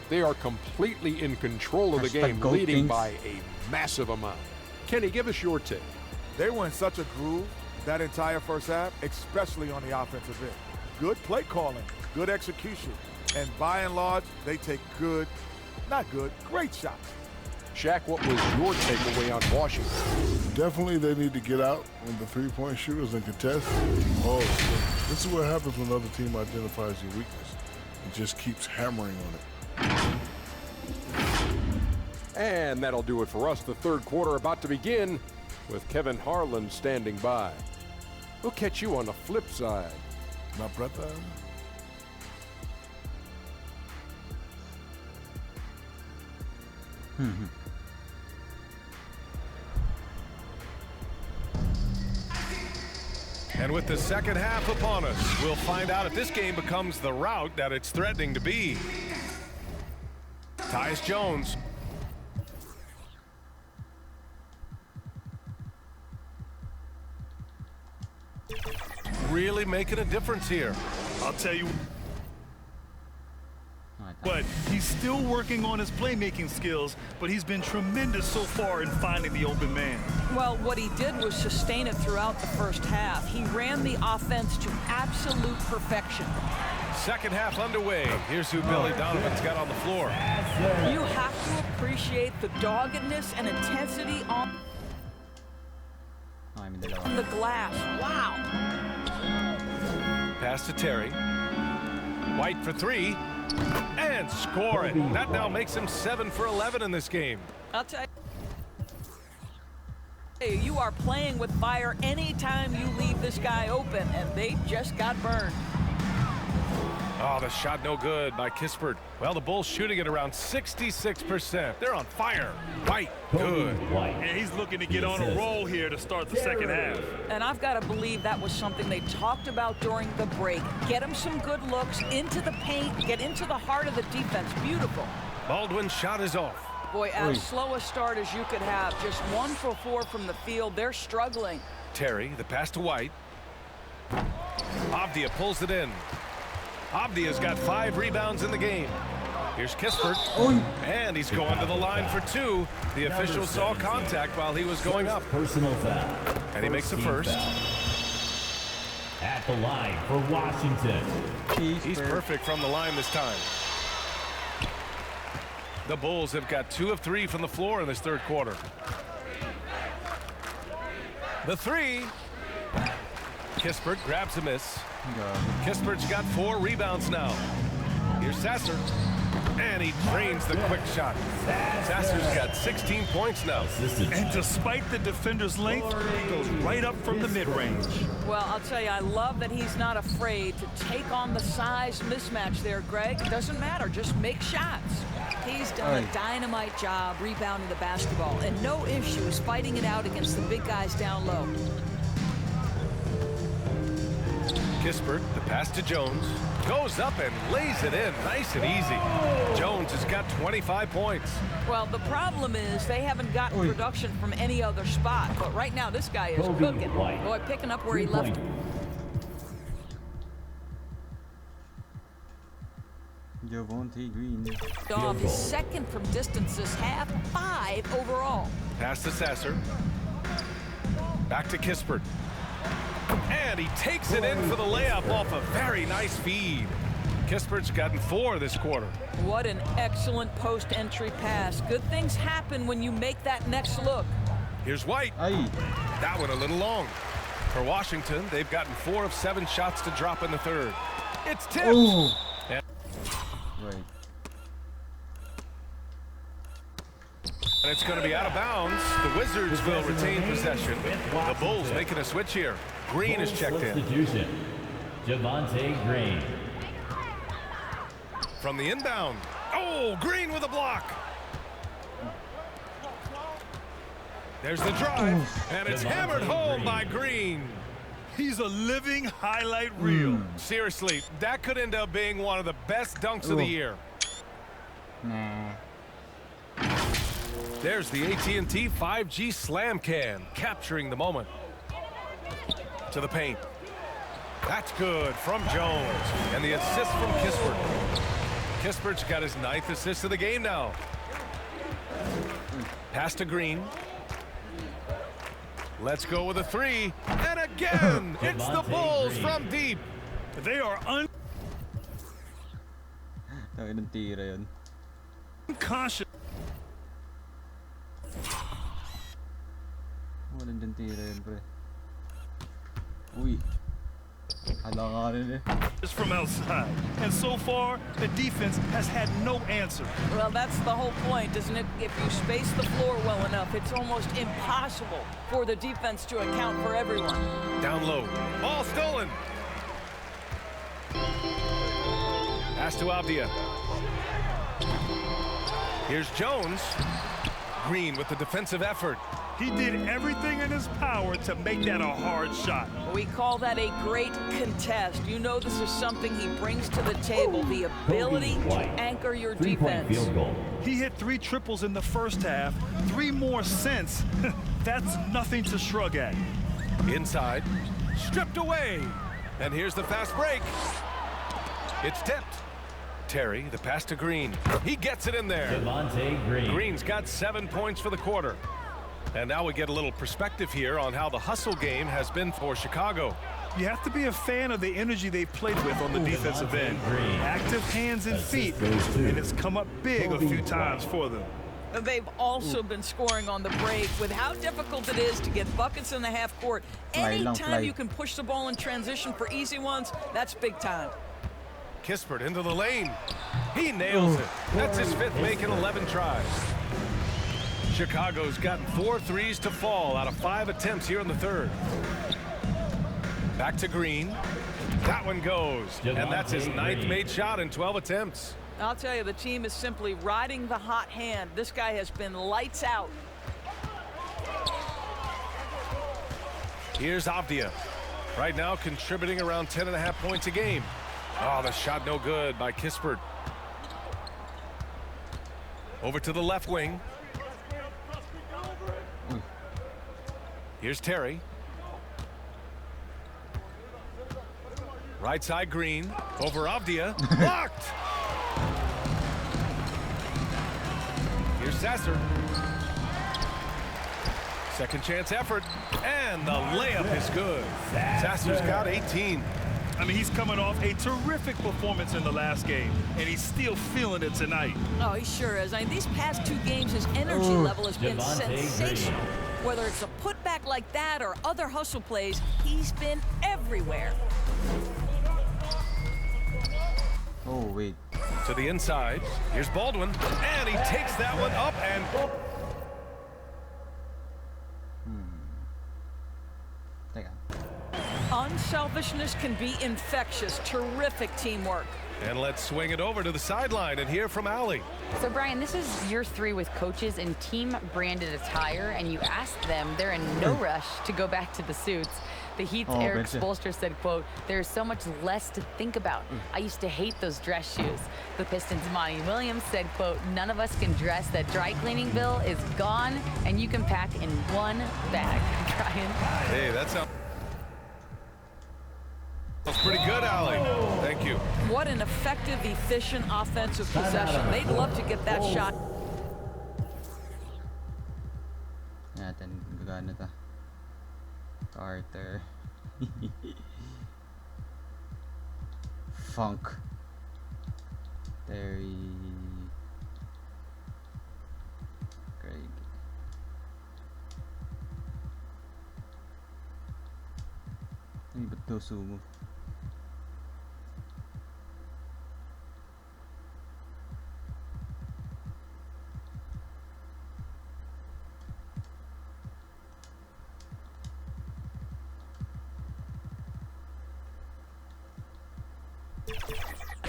Speaker 12: They are completely in control of the game, leading by a massive amount. Kenny, give us your take.
Speaker 13: They were in such a groove that entire first half, especially on the offensive end. Good play calling, good execution, and by and large, they take great shots.
Speaker 12: Shaq, what was your takeaway on Washington?
Speaker 14: Definitely they need to get out on the three-point shooters and contest. Oh, this is what happens when another team identifies your weakness and just keeps hammering on it.
Speaker 12: And that'll do it for us. The third quarter about to begin with Kevin Harlan standing by. We'll catch you on the flip side.
Speaker 14: My brother.
Speaker 5: And with the second half upon us, we'll find out if this game becomes the rout that it's threatening to be. Tyus Jones. Really making a difference here.
Speaker 7: I'll tell you. But he's still working on his playmaking skills, but he's been tremendous so far in finding the open man.
Speaker 8: Well, what he did was sustain it throughout the first half. He ran the offense to absolute perfection.
Speaker 5: Second half underway. Here's who Billy Donovan's got on the floor.
Speaker 8: You have to appreciate the doggedness and intensity on the glass. Wow.
Speaker 5: Pass to Terry. White for 3. And score it. That now makes him 7 for 11 in this game.
Speaker 8: I'll tell you, you are playing with fire anytime you leave this guy open, and they just got burned.
Speaker 5: Oh, the shot no good by Kispert. Well, the Bulls shooting at around 66%. They're on fire. White, good.
Speaker 7: And he's looking to get on a roll here to start the second half.
Speaker 8: And I've got to believe that was something they talked about during the break. Get him some good looks into the paint, get into the heart of the defense. Beautiful.
Speaker 5: Baldwin's shot is off.
Speaker 8: Boy, as slow a start as you could have. Just 1 for 4 from the field. They're struggling.
Speaker 5: Terry, the pass to White. Avdia pulls it in. Avdia's got 5 rebounds in the game. Here's Kispert. And he's going to the line for 2. The official saw contact while he was going up.
Speaker 4: Personal foul.
Speaker 5: And he makes the first.
Speaker 4: At the line for Washington.
Speaker 5: He's perfect from the line this time. The Bulls have got 2 of 3 from the floor in this third quarter. The 3. Kispert grabs a miss. Kispert's got 4 rebounds now. Here's Sasser. And he drains the quick shot. Sasser's got 16 points now.
Speaker 7: And despite the defender's length, he goes right up from the mid-range.
Speaker 8: Well, I'll tell you, I love that he's not afraid to take on the size mismatch there, Greg. It doesn't matter. Just make shots. He's done a dynamite job rebounding the basketball, and no issues fighting it out against the big guys down low.
Speaker 5: Kispert, the pass to Jones, goes up and lays it in nice and easy. Jones has got 25 points.
Speaker 8: Well, the problem is they haven't gotten production from any other spot, but right now this guy is cooking. Boy, picking up where he left him.
Speaker 1: Green.
Speaker 8: His second from distance this half, 5 overall.
Speaker 5: Pass to Sasser. Back to Kispert. And he takes it in for the layup off a very nice feed. Kispert's gotten 4 this quarter.
Speaker 8: What an excellent post-entry pass. Good things happen when you make that next look.
Speaker 5: Here's White. That one a little long. For Washington, they've gotten 4 of 7 shots to drop in the third. It's tipped. And it's going to be out of bounds. The Wizards will retain possession. The Bulls making a switch here. Green is checked in.
Speaker 4: Javonte Green.
Speaker 5: From the inbound. Oh, Green with a block. There's the drive, and it's hammered home by Green.
Speaker 7: He's a living highlight reel.
Speaker 5: Seriously, that could end up being one of the best dunks of the year.
Speaker 1: Nah.
Speaker 5: There's the AT&T 5G Slam Can, capturing the moment. To the paint. That's good from Jones. And the assist from Kispert. Kispert's got his 9th assist of the game now. Pass to Green. Let's go with a 3. And again, it's the Bulls from deep.
Speaker 7: They are unconscious.
Speaker 1: Walang tira yun, pre. Uy.
Speaker 7: It's from outside. And so far, the defense has had no answer.
Speaker 8: Well, that's the whole point, isn't it? If you space the floor well enough, it's almost impossible for the defense to account for everyone.
Speaker 5: Down low. Ball stolen. Pass to Avdia. Here's Jones. Green with the defensive effort.
Speaker 7: He did everything in his power to make that a hard shot.
Speaker 8: We call that a great contest. You know this is something he brings to the table, the ability to anchor your defense.
Speaker 7: He hit 3 triples in the first half, 3 more since. That's nothing to shrug at.
Speaker 5: Inside, stripped away. And here's the fast break. It's tipped. Terry, the pass to Green. He gets it in there. Green's got 7 points for the quarter. And now we get a little perspective here on how the hustle game has been for Chicago.
Speaker 7: You have to be a fan of the energy they've played with on the defensive end. Active hands and feet, and it's come up big a few times for them.
Speaker 8: They've also been scoring on the break. With how difficult it is to get buckets in the half court, anytime you can push the ball in transition for easy ones, that's big time.
Speaker 5: Kispert into the lane. He nails it. That's his 5th make in 11 tries. Chicago's gotten 4 threes to fall out of 5 attempts here in the 3rd. Back to Green. That one goes. And that's his 9th made shot in 12 attempts.
Speaker 8: I'll tell you, the team is simply riding the hot hand. This guy has been lights out.
Speaker 5: Here's Avdia. Right now contributing around 10.5 points a game. Oh, the shot no good by Kispert. Over to the left wing. Here's Terry. Right side Green. Over Avdia. Blocked! Here's Sasser. Second chance effort. And the layup is good. Sasser's got 18.
Speaker 7: I mean, he's coming off a terrific performance in the last game, and he's still feeling it tonight.
Speaker 8: Oh, he sure is. I mean, these past 2 games, his energy level has been sensational. Whether it's a putback like that or other hustle plays, he's been everywhere.
Speaker 1: Oh, wait.
Speaker 5: To the inside. Here's Baldwin. And he takes that one up and...
Speaker 8: Unselfishness can be infectious. Terrific teamwork.
Speaker 5: And let's swing it over to the sideline and hear from Allie.
Speaker 9: So, Brian, this is year 3 with coaches in team-branded attire, and you asked them, they're in no rush to go back to the suits. The Heat's Eric Spoelstra said, quote, "There's so much less to think about. I used to hate those dress shoes." The Pistons' Monty Williams said, quote, "None of us can dress. That dry cleaning bill is gone, and you can pack in one bag." Brian?
Speaker 5: Hey, that sounds pretty good, Allie. Thank you.
Speaker 8: What an effective, efficient offensive possession. They'd love to get that shot.
Speaker 1: Natin, gagana ta. Carter. Funk. Terry. Craig. Ay, ba't daw sumo?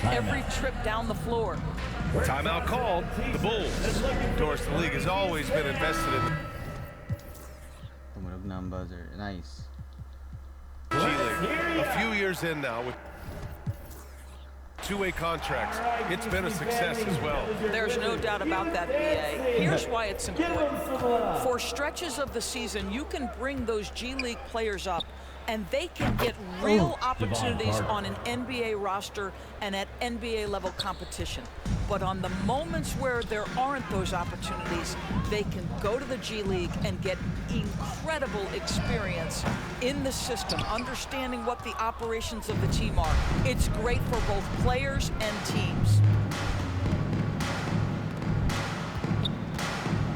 Speaker 8: Every trip down the floor.
Speaker 5: Timeout called. The Bulls. Of course, the league has always been invested in.
Speaker 1: Tumunog na ang buzzer. Nice.
Speaker 5: G A few years in now with two-way contracts. It's been a success as well.
Speaker 8: There's no doubt about that, BA. Here's why it's important. For stretches of the season, you can bring those G League players up, and they can get real opportunities on an NBA roster and at NBA level competition. But on the moments where there aren't those opportunities, they can go to the G League and get incredible experience in the system, understanding what the operations of the team are. It's great for both players and teams.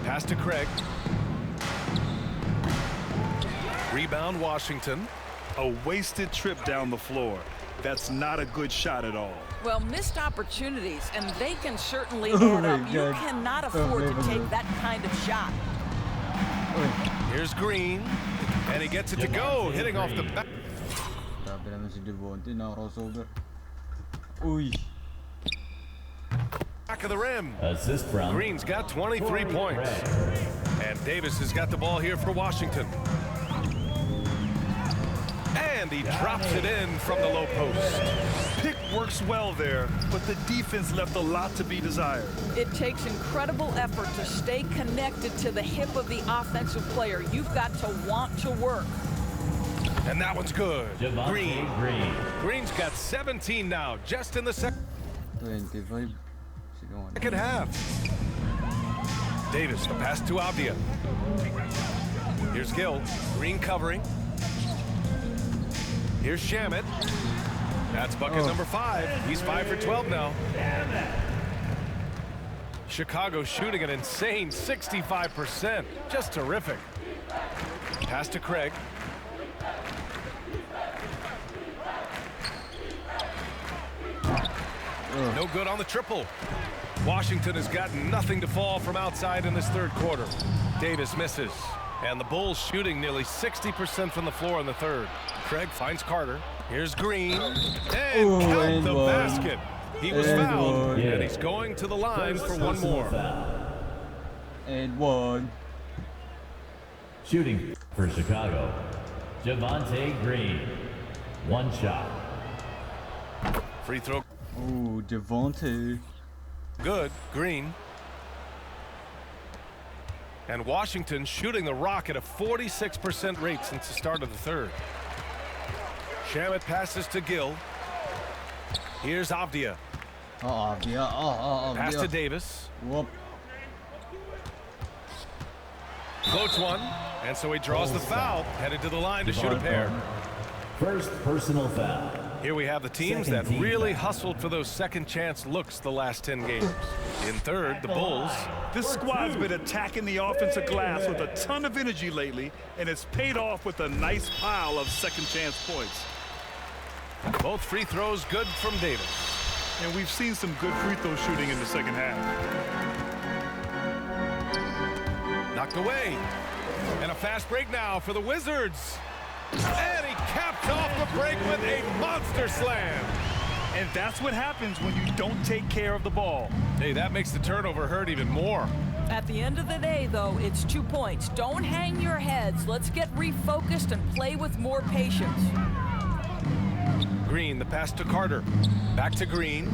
Speaker 5: Pass to Craig. Rebound, Washington.
Speaker 7: A wasted trip down the floor. That's not a good shot at all.
Speaker 8: Well, missed opportunities, and they can certainly add up. You cannot afford to take that kind of shot.
Speaker 5: Here's Green, and he gets it to go, hitting off the back. Back of the rim.
Speaker 4: Assist from
Speaker 5: Green's got 23 points. And Davis has got the ball here for Washington. And he drops it in from the low post.
Speaker 7: Pick works well there, but the defense left a lot to be desired.
Speaker 8: It takes incredible effort to stay connected to the hip of the offensive player. You've got to want to work.
Speaker 5: And that one's good. Green. Green's got 17 now, just in the second half. Davis, the pass to Avdia. Here's Gill. Green covering. Here's Shamet. That's bucket number 5. He's 5 for 12 now. Chicago shooting an insane 65%. Just terrific. Pass to Craig. No good on the triple. Washington has got nothing to fall from outside in this third quarter. Davis misses. And the Bulls shooting nearly 60% from the floor in the third. Craig finds Carter. Here's Green. And count the basket. He was fouled, and he's going to the line for one more.
Speaker 1: And one.
Speaker 4: Shooting for Chicago, Javonte Green. One shot.
Speaker 5: Free throw.
Speaker 1: Ooh, Javonte.
Speaker 5: Good. Green. And Washington shooting the rock at a 46% rate since the start of the third. Shamet passes to Gill. Here's Avdia. Pass to Davis.
Speaker 1: Whoop.
Speaker 5: Floats one, and so he draws the foul, headed to the line to shoot a pair.
Speaker 4: First personal foul.
Speaker 5: Here we have the teams that really hustled for those second chance looks the last 10 games. In third, the Bulls.
Speaker 7: This squad's been attacking the offensive glass with a ton of energy lately, and it's paid off with a nice pile of second chance points.
Speaker 5: Both free throws good from Davis.
Speaker 7: And we've seen some good free throw shooting in the second half.
Speaker 5: Knocked away. And a fast break now for the Wizards. And he capped off the break with a monster slam.
Speaker 7: And that's what happens when you don't take care of the ball.
Speaker 5: Hey, that makes the turnover hurt even more.
Speaker 8: At the end of the day, though, it's 2 points. Don't hang your heads. Let's get refocused and play with more patience.
Speaker 5: Green, the pass to Carter. Back to Green.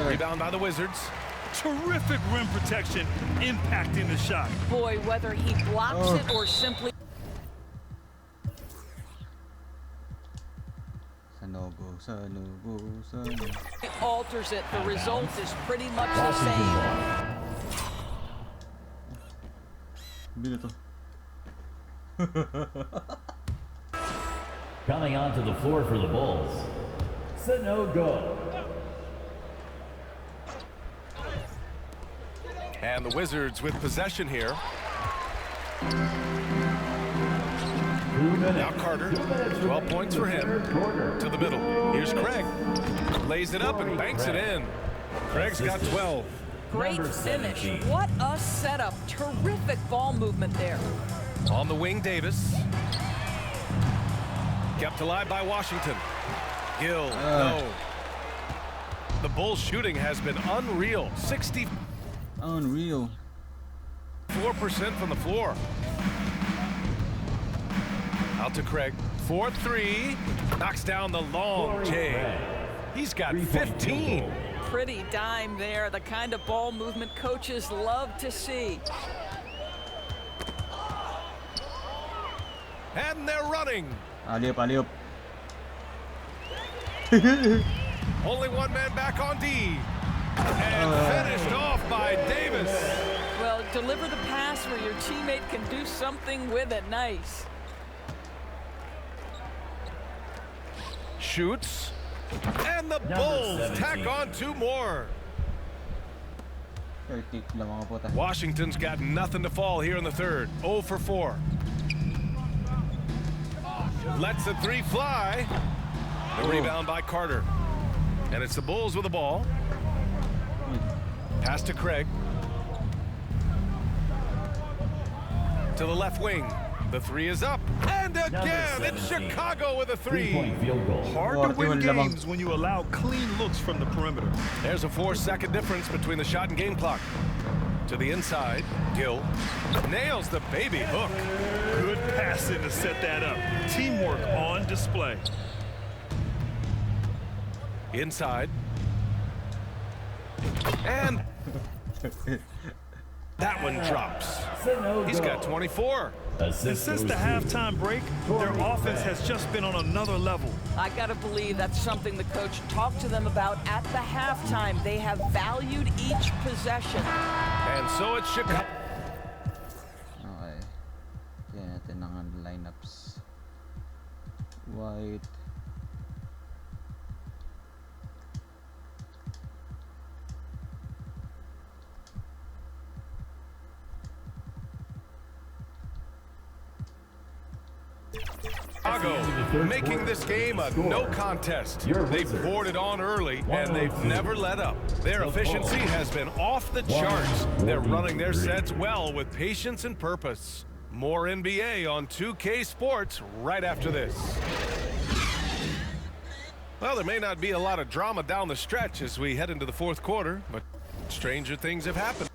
Speaker 5: Rebound by the Wizards.
Speaker 7: Terrific rim protection impacting the shot.
Speaker 8: Boy, whether he blocks it or simply alters it, the result is pretty much the same.
Speaker 4: Coming onto the floor for the Bulls, Sanogo.
Speaker 5: And the Wizards with possession here. Now Carter, 12 points for him. To the middle. Here's Craig. Lays it up and banks it in. Craig's got 12.
Speaker 8: Great finish. What a setup. Terrific ball movement there.
Speaker 5: On the wing, Davis. Kept alive by Washington. Gill, no. The Bulls shooting has been unreal. 64% from the floor. Out to Craig. 4-3. Knocks down the long J. He's got 15.
Speaker 8: Pretty dime there. The kind of ball movement coaches love to see.
Speaker 5: And they're running.
Speaker 1: Alley-oop.
Speaker 5: Only one man back on D. And finished off by Davis.
Speaker 8: Well, deliver the pass where your teammate can do something with it. Nice.
Speaker 5: Shoots. And the Bulls tack on 2 more. Washington's got nothing to fall here in the third. 0 for 4. Lets the 3 fly. The rebound by Carter. And it's the Bulls with the ball. Pass to Craig. To the left wing. The 3 is up. And again, it's Chicago with a 3.
Speaker 7: Hard to win games when you allow clean looks from the perimeter.
Speaker 5: There's a 4-second difference between the shot and game clock. To the inside, Gill nails the baby hook.
Speaker 7: Good passing to set that up. Teamwork on display.
Speaker 5: Inside. And that one drops. He's got 24.
Speaker 7: And since the halftime break, their offense has just been on another level.
Speaker 8: I gotta believe that's something the coach talked to them about at the halftime. They have valued each possession.
Speaker 5: And so it's Chicago.
Speaker 1: Okay. Yan natin ang lineups. White.
Speaker 5: Chicago making this game a no contest. They've boarded on early and they've never let up. Their efficiency has been off the charts. They're running their sets well with patience and purpose. More NBA on 2K Sports right after this. Well, there may not be a lot of drama down the stretch as we head into the fourth quarter, but stranger things have happened.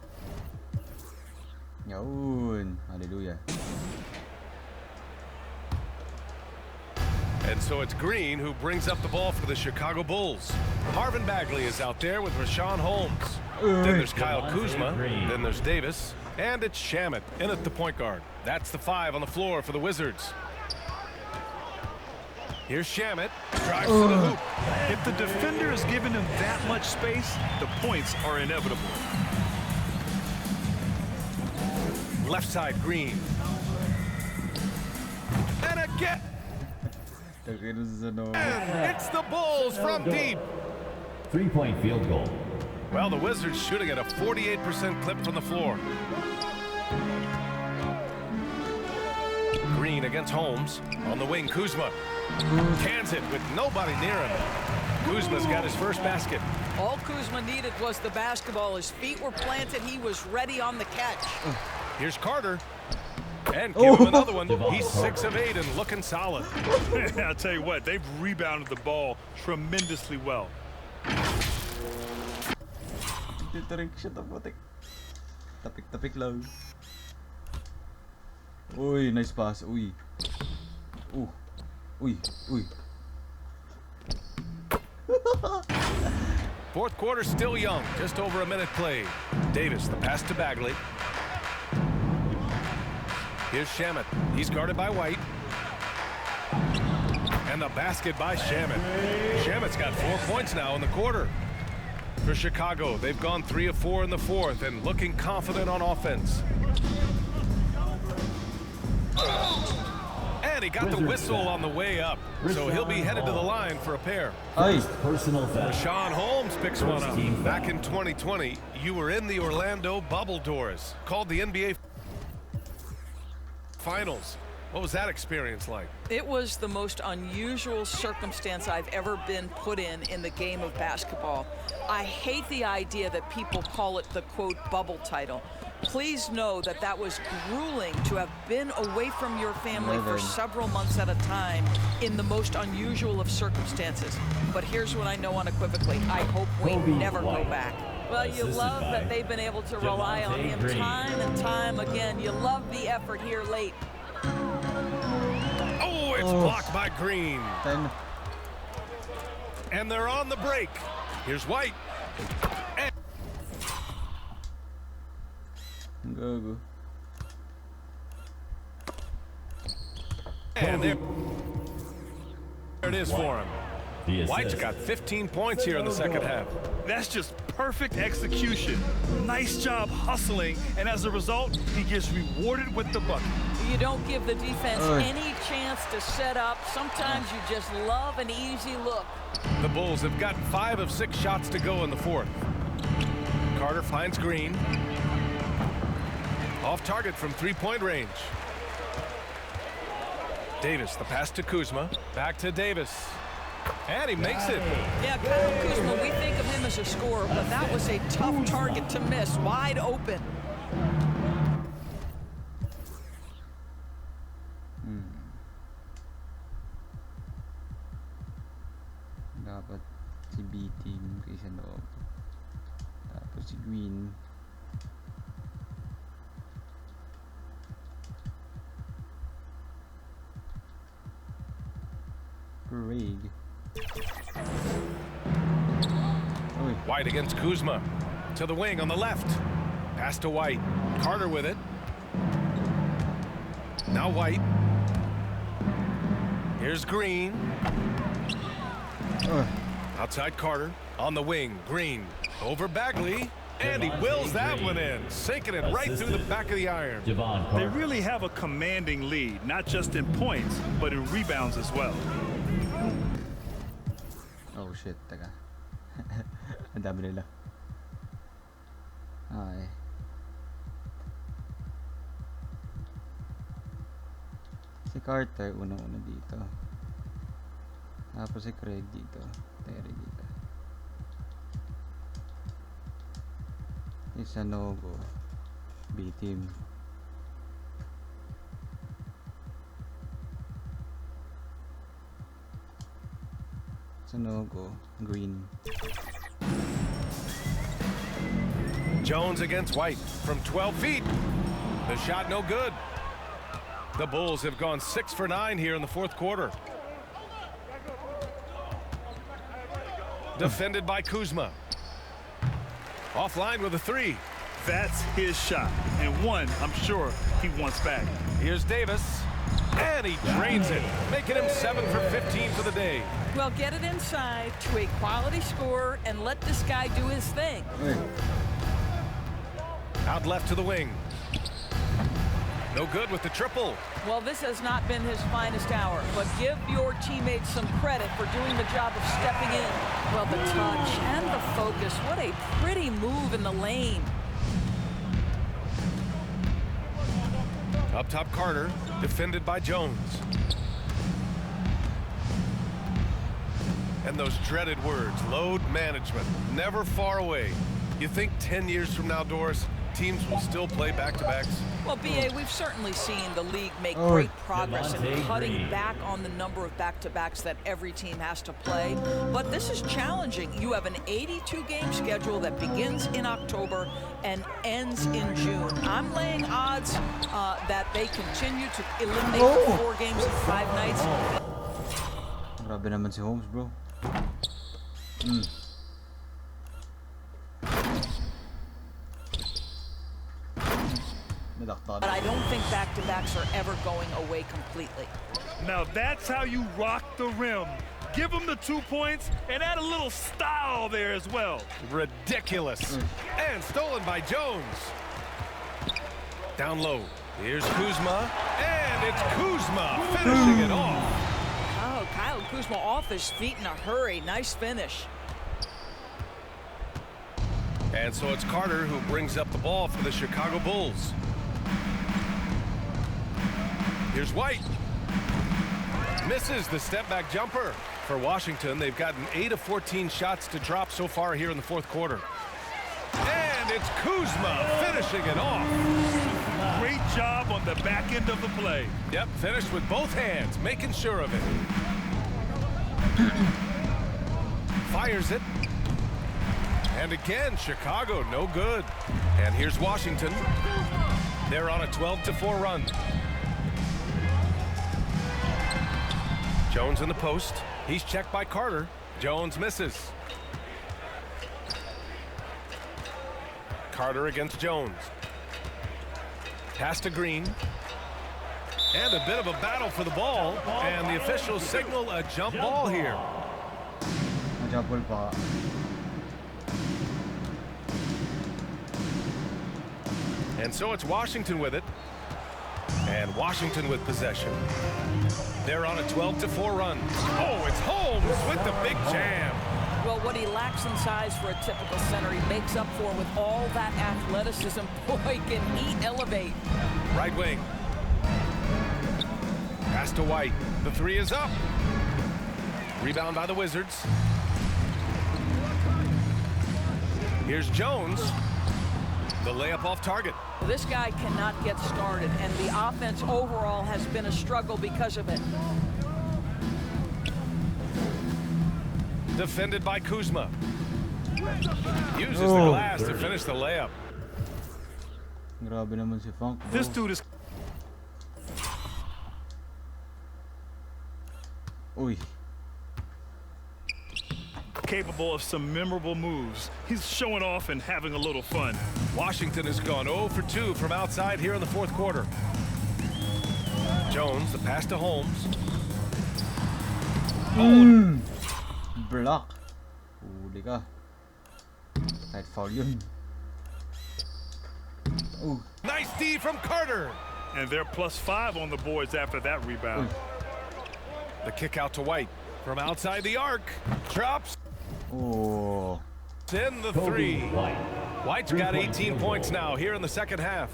Speaker 1: Yun. Hallelujah.
Speaker 5: And so it's Green who brings up the ball for the Chicago Bulls. Marvin Bagley is out there with Rashawn Holmes. Then there's Kyle Kuzma. Then there's Davis. And it's Shamet in at the point guard. That's the 5 on the floor for the Wizards. Here's Shamet. Drives to the hoop.
Speaker 7: If the defender is giving him that much space, the points are inevitable.
Speaker 5: Left side, Green. And again. And it's the Bulls from deep.
Speaker 4: 3-point field goal.
Speaker 5: Well, the Wizards shooting at a 48% clip from the floor. Green against Holmes. On the wing, Kuzma. Cans it with nobody near him. Kuzma's got his first basket.
Speaker 8: All Kuzma needed was the basketball. His feet were planted. He was ready on the catch.
Speaker 5: Here's Carter. And give him another one. He's 6 of 8 and looking solid.
Speaker 7: I'll tell you what, they've rebounded the ball tremendously well.
Speaker 1: Tapik lang. Uy, nice pass. Uy. Uy.
Speaker 5: Fourth quarter still young. Just over a minute played. Davis, the pass to Bagley. Here's Shamet. He's guarded by White. And the basket by Shamet. Shamet's got 4 points now in the quarter. For Chicago, they've gone 3 of 4 in the fourth and looking confident on offense. And he got the whistle on the way up. So he'll be headed to the line for a pair.
Speaker 4: Personal foul.
Speaker 5: Rashawn Holmes picks one up. Back in 2020, you were in the Orlando bubble doors, called the NBA Finals. What was that experience like?
Speaker 8: It was the most unusual circumstance I've ever been put in the game of basketball. I hate the idea that people call it the, quote, bubble title. Please know that that was grueling to have been away from your family for several months at a time in the most unusual of circumstances. But here's what I know unequivocally. I hope we never go back. Well, you love that they've been able to rely on him time and time again. You love the effort here late.
Speaker 5: Oh, it's blocked by Green.
Speaker 1: 10.
Speaker 5: And they're on the break. Here's White.
Speaker 1: Go.
Speaker 5: And there it is for him. White's got 15 points here in the second half.
Speaker 7: That's just perfect execution. Nice job hustling, and as a result, he gets rewarded with the bucket.
Speaker 8: You don't give the defense any chance to set up. Sometimes you just love an easy look.
Speaker 5: The Bulls have got 5 of 6 shots to go in the fourth. Carter finds Green. Off target from 3-point range. Davis, the pass to Kuzma. Back to Davis. And he makes it.
Speaker 8: Yeah, Kyle Kuzma, we think of him as a scorer, but that was a tough target to miss. Wide open.
Speaker 1: Dapat si B-team kaysa loob. Tapos si Green. Craig.
Speaker 5: White against Kuzma. To the wing on the left. Pass to White. Carter with it. Now White. Here's Green. Outside Carter. On the wing. Green. Over Bagley. And he wills that one in. Sinking it right through the back of the iron.
Speaker 7: They really have a commanding lead, not just in points, but in rebounds as well.
Speaker 1: Oh shit, taga. Ang dami nila. Ay. Si Carter unang-una dito. Tapos si Craig dito. Terry dito. Si Sanogo. B-team. Sanogo. Green.
Speaker 5: Jones against White from 12 feet. The shot no good. The Bulls have gone 6 for 9 here in the fourth quarter. Defended by Kuzma. Offline with a 3.
Speaker 7: That's his shot, and one I'm sure he wants back.
Speaker 5: Here's Davis, and he drains it, making him 7 for 15 for the day.
Speaker 8: Well, get it inside to a quality scorer and let this guy do his thing.
Speaker 5: Out left to the wing. No good with the triple.
Speaker 8: Well, this has not been his finest hour, but give your teammates some credit for doing the job of stepping in. Well, the touch and the focus. What a pretty move in the lane.
Speaker 5: Up top, Carter, defended by Jones. And those dreaded words, load management, never far away. You think 10 years from now, Doris, teams will still play back-to-backs?
Speaker 8: Well, B.A., we've certainly seen the league make great progress in cutting back on the number of back-to-backs that every team has to play. But this is challenging. You have an 82-game schedule that begins in October and ends in June. I'm laying odds that they continue to eliminate the 4 games in 5 nights.
Speaker 1: Grabe naman si Holmes, bro.
Speaker 8: But I don't think back-to-backs are ever going away completely.
Speaker 7: Now that's how you rock the rim. Give them the 2 points and add a little style there as well.
Speaker 5: Ridiculous. And stolen by Jones. Down low. Here's Kuzma. And it's Kuzma finishing it off.
Speaker 8: Oh, Kyle Kuzma off his feet in a hurry. Nice finish.
Speaker 5: And so it's Carter who brings up the ball for the Chicago Bulls. Here's White. Misses the step-back jumper. For Washington, they've gotten 8 of 14 shots to drop so far here in the fourth quarter. And it's Kuzma finishing it off.
Speaker 7: Great job on the back end of the play.
Speaker 5: Yep, finished with both hands, making sure of it. Fires it. And again, Chicago, no good. And here's Washington. They're on a 12-4 run. Jones in the post. He's checked by Carter. Jones misses. Carter against Jones. Pass to Green. And a bit of a battle for the ball. And the officials signal a jump ball here.
Speaker 1: Majabol pa.
Speaker 5: And so it's Washington with it. And Washington with possession. They're on a 12-4 run. Oh, it's Holmes with the big jam.
Speaker 8: Well, what he lacks in size for a typical center, he makes up for with all that athleticism. Boy, can he elevate.
Speaker 5: Right wing. Pass to White. The three is up. Rebound by the Wizards. Here's Jones. The layup off target.
Speaker 8: This guy cannot get started, and the offense overall has been a struggle because of it.
Speaker 5: Defended by Kuzma. Uses the glass to finish the layup.
Speaker 1: Grabe naman si Funk.
Speaker 7: This dude is
Speaker 1: Uy.
Speaker 7: capable of some memorable moves. He's showing off and having a little fun.
Speaker 5: Washington has gone 0 for 2 from outside here in the fourth quarter. Jones, the pass to Holmes.
Speaker 1: Block. Huli ka. Kahit foul yun.
Speaker 5: Nice D from Carter.
Speaker 7: And they're +5 on the boards after that rebound.
Speaker 5: The kick out to White. From outside the arc. Drops.
Speaker 1: Oh.
Speaker 5: In the three. White's got 18 points now here in the second half.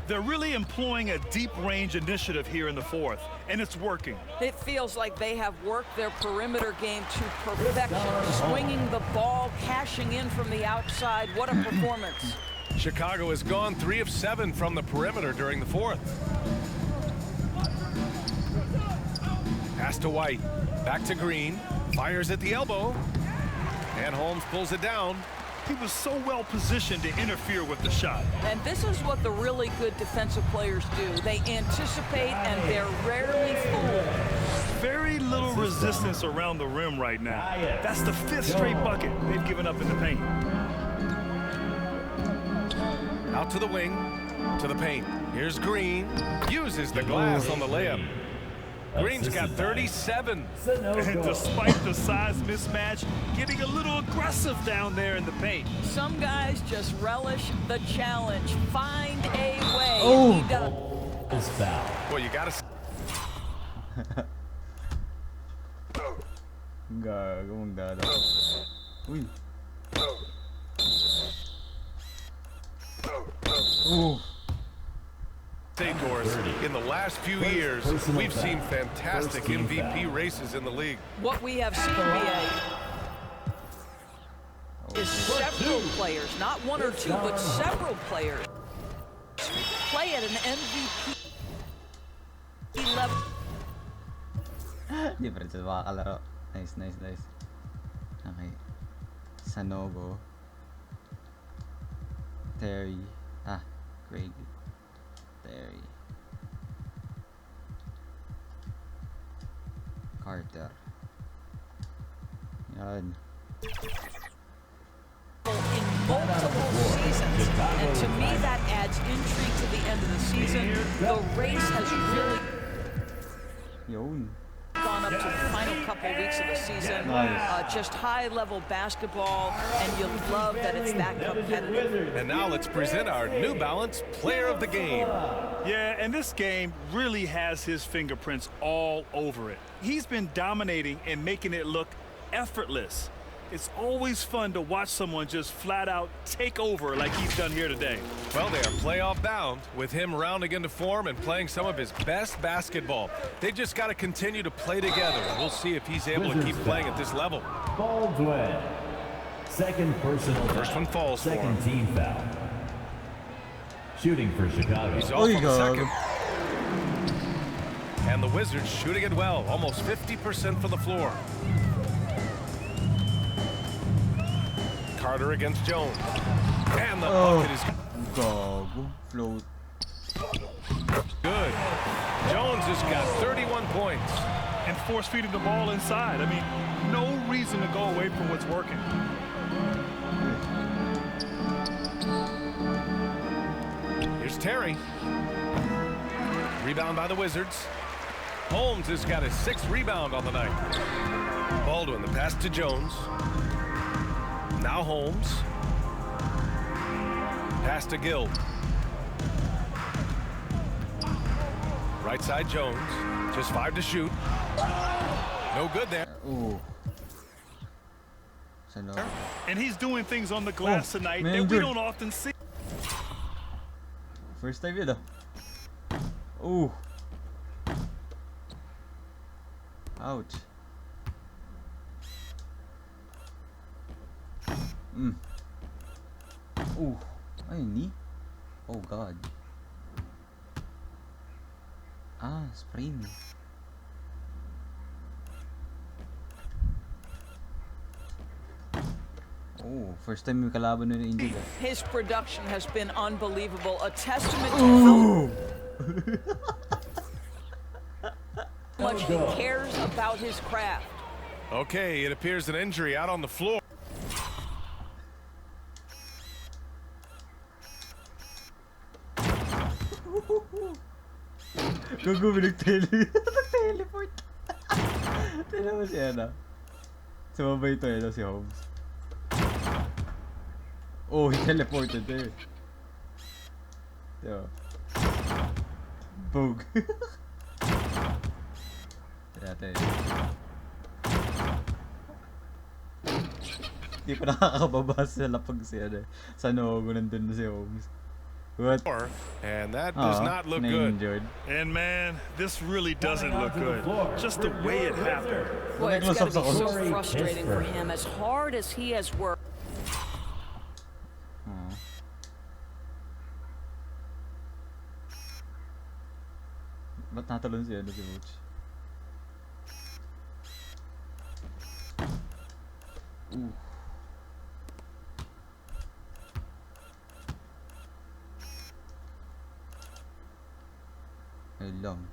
Speaker 7: They're really employing a deep range initiative here in the fourth, and it's working.
Speaker 8: It feels like they have worked their perimeter game to perfection. Swinging the ball, cashing in from the outside. What a performance.
Speaker 5: Chicago has gone 3 of 7 from the perimeter during the fourth. Pass to White. Back to Green. Fires at the elbow. And Holmes pulls it down.
Speaker 7: He was so well positioned to interfere with the shot.
Speaker 8: And this is what the really good defensive players do. They anticipate and they're rarely fooled.
Speaker 7: Very little resistance around the rim right now. That's the 5th straight bucket they've given up in the paint.
Speaker 5: Out to the wing, to the paint. Here's Green. Uses the glass on the layup. Green's got 37.
Speaker 7: And despite the size mismatch, getting a little aggressive down there in the paint.
Speaker 8: Some guys just relish the challenge. Find a way.
Speaker 1: Oh.
Speaker 8: He does.
Speaker 5: Well, you gotta.
Speaker 1: Gago magdada. Uy.
Speaker 5: In the last few years, we've seen fantastic MVP races in the league.
Speaker 8: What we have seen, BA, is several players, not one or two, but several players play at an MVP level.
Speaker 1: Different sa mga kalaro. Nice, nice, nice. Okay. Sanogo. Terry. Craig. Terry. Carter. Yan.
Speaker 8: In multiple seasons, and to me that adds intrigue to the end of the season. The race has really gone up to the final couple weeks of the season.
Speaker 1: Nice.
Speaker 8: Just high-level basketball, and you love that it's that competitive.
Speaker 5: And now let's present our New Balance Player of the Game.
Speaker 7: Yeah, and this game really has his fingerprints all over it. He's been dominating and making it look effortless. It's always fun to watch someone just flat out take over like he's done here today.
Speaker 5: Well, they are playoff bound with him rounding into form and playing some of his best basketball. They've just got to continue to play together. We'll see if he's able to keep playing at this level.
Speaker 4: Baldwin. Second personal foul.
Speaker 5: First one falls for him.
Speaker 4: Second team foul. Shooting for Chicago.
Speaker 5: He's off on the second. And the Wizards shooting it well, almost 50% from the floor. Carter against Jones. And the bucket is
Speaker 1: float.
Speaker 5: Good. Jones has got 31 points.
Speaker 7: and force-feeding the ball inside. I mean, no reason to go away from what's working.
Speaker 5: Here's Terry. Rebound by the Wizards. Holmes has got his 6th rebound on the night. Baldwin, the pass to Jones. Now Holmes. Pass to Gill. Right side Jones. Just 5 to shoot. No good there.
Speaker 1: Ooh.
Speaker 7: And he's doing things on the glass tonight that we don't often see.
Speaker 1: First time yun Ooh. Ouch. Ooh. Ay, knee? Oh God. Sprain. Oh, first time yung kalaban nun injured.
Speaker 8: His production has been unbelievable. A testament to how much he cares about his craft.
Speaker 5: Okay, it appears an injury out on the floor.
Speaker 1: Gugu, nag-teleport. Tignan mo si Anna. Sumabay ito si Holmes. Oh, he teleported there. Yeah. Boog. Hindi pa nakakababa sa lapag si Anna. Sa Nogo nandun na si Holmes. What?
Speaker 5: And that does not look good.
Speaker 7: And man, this really doesn't look good. Just the way it happened.
Speaker 8: Boy, it's got to be so frustrating for him. As hard as he has worked.
Speaker 1: Ba't natalon si Butch? Ooh. Ay lang.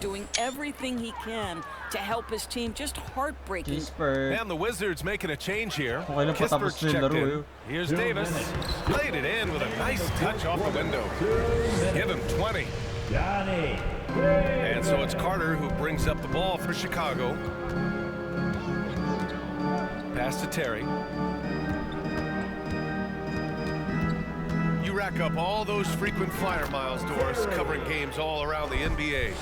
Speaker 8: Doing everything he can to help his team. Just heartbreaking.
Speaker 5: And the Wizards making a change here. Kispert checked in. Here's Davis. Played it in with a nice touch off the window. Give him 20. And so it's Carter who brings up the ball for Chicago. Pass to Terry. You rack up all those frequent flyer miles, Doris, covering games all around the NBA.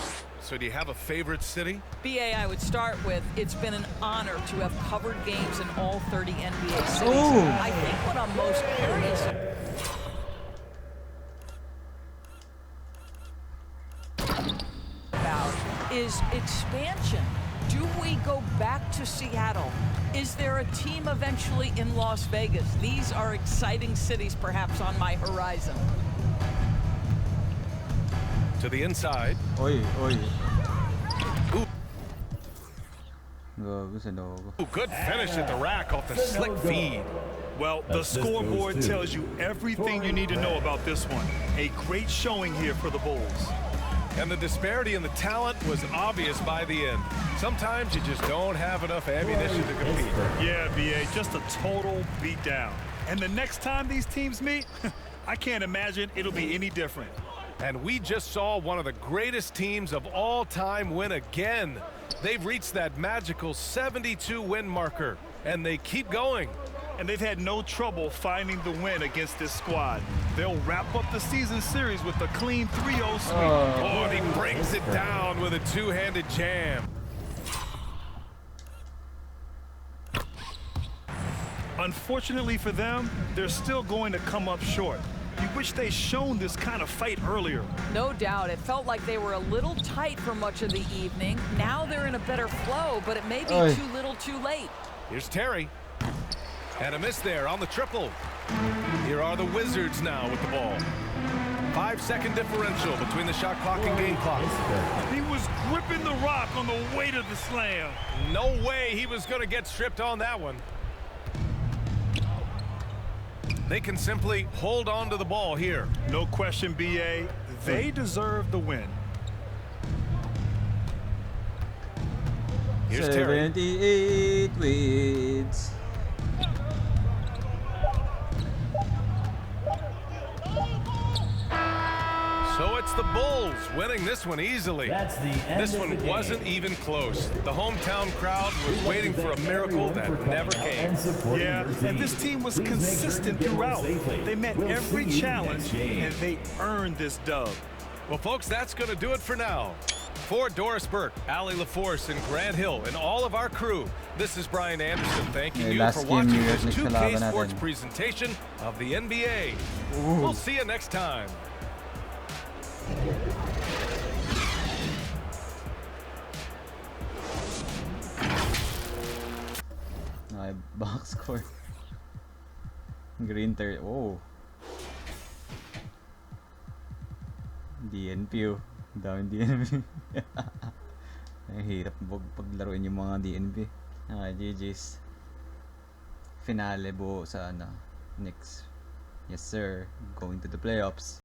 Speaker 5: So do you have a favorite city?
Speaker 8: BA, I would start with, it's been an honor to have covered games in all 30 NBA cities.
Speaker 1: Ooh.
Speaker 8: I think what I'm most curious about is expansion. Do we go back to Seattle? Is there a team eventually in Las Vegas? These are exciting cities perhaps on my horizon.
Speaker 5: To the inside.
Speaker 1: Oy.
Speaker 5: Ooh, good finish at the rack off the slick feed.
Speaker 7: Well, the scoreboard tells you everything you need to know about this one. A great showing here for the Bulls.
Speaker 5: And the disparity in the talent was obvious by the end. Sometimes you just don't have enough ammunition to compete.
Speaker 7: Yeah, BA, just a total beatdown. And the next time these teams meet, I can't imagine it'll be any different.
Speaker 5: And we just saw one of the greatest teams of all time win again. They've reached that magical 72-win marker, and they keep going.
Speaker 7: And they've had no trouble finding the win against this squad. They'll wrap up the season series with a clean 3-0 sweep.
Speaker 5: Oh, and he brings it down with a two-handed jam.
Speaker 7: Unfortunately for them, they're still going to come up short. You wish they'd shown this kind of fight earlier.
Speaker 8: No doubt. It felt like they were a little tight for much of the evening. Now they're in a better flow, but it may be too little too late.
Speaker 5: Here's Terry. And a miss there on the triple. Here are the Wizards now with the ball. 5-second differential between the shot clock and game clock.
Speaker 7: He was gripping the rock on the way to the slam.
Speaker 5: No way he was going to get stripped on that one. They can simply hold on to the ball here.
Speaker 7: No question, BA. They deserve the win.
Speaker 5: Here's Terry.
Speaker 1: 78 wins.
Speaker 5: So it's the Bulls winning this one easily.
Speaker 4: That's the end
Speaker 5: This
Speaker 4: of
Speaker 5: one
Speaker 4: the game.
Speaker 5: wasn't even close. The hometown crowd was waiting for a miracle that never came.
Speaker 7: Yeah, and this team was consistent throughout. They met every challenge, and they earned this dub.
Speaker 5: Well, folks, that's going to do it for now. For Doris Burke, Ali LaForce, and Grant Hill, and all of our crew, this is Brian Anderson thanking you for watching this 2K Sports presentation of the NBA. We'll see you next time.
Speaker 1: Okay, box score. Green 30. Oh. DNP oh. Daming DNP. Hirap paglaruin yung mga DNP. Okay, GG's. Finale buo sa Knicks. Yes sir, going to the playoffs.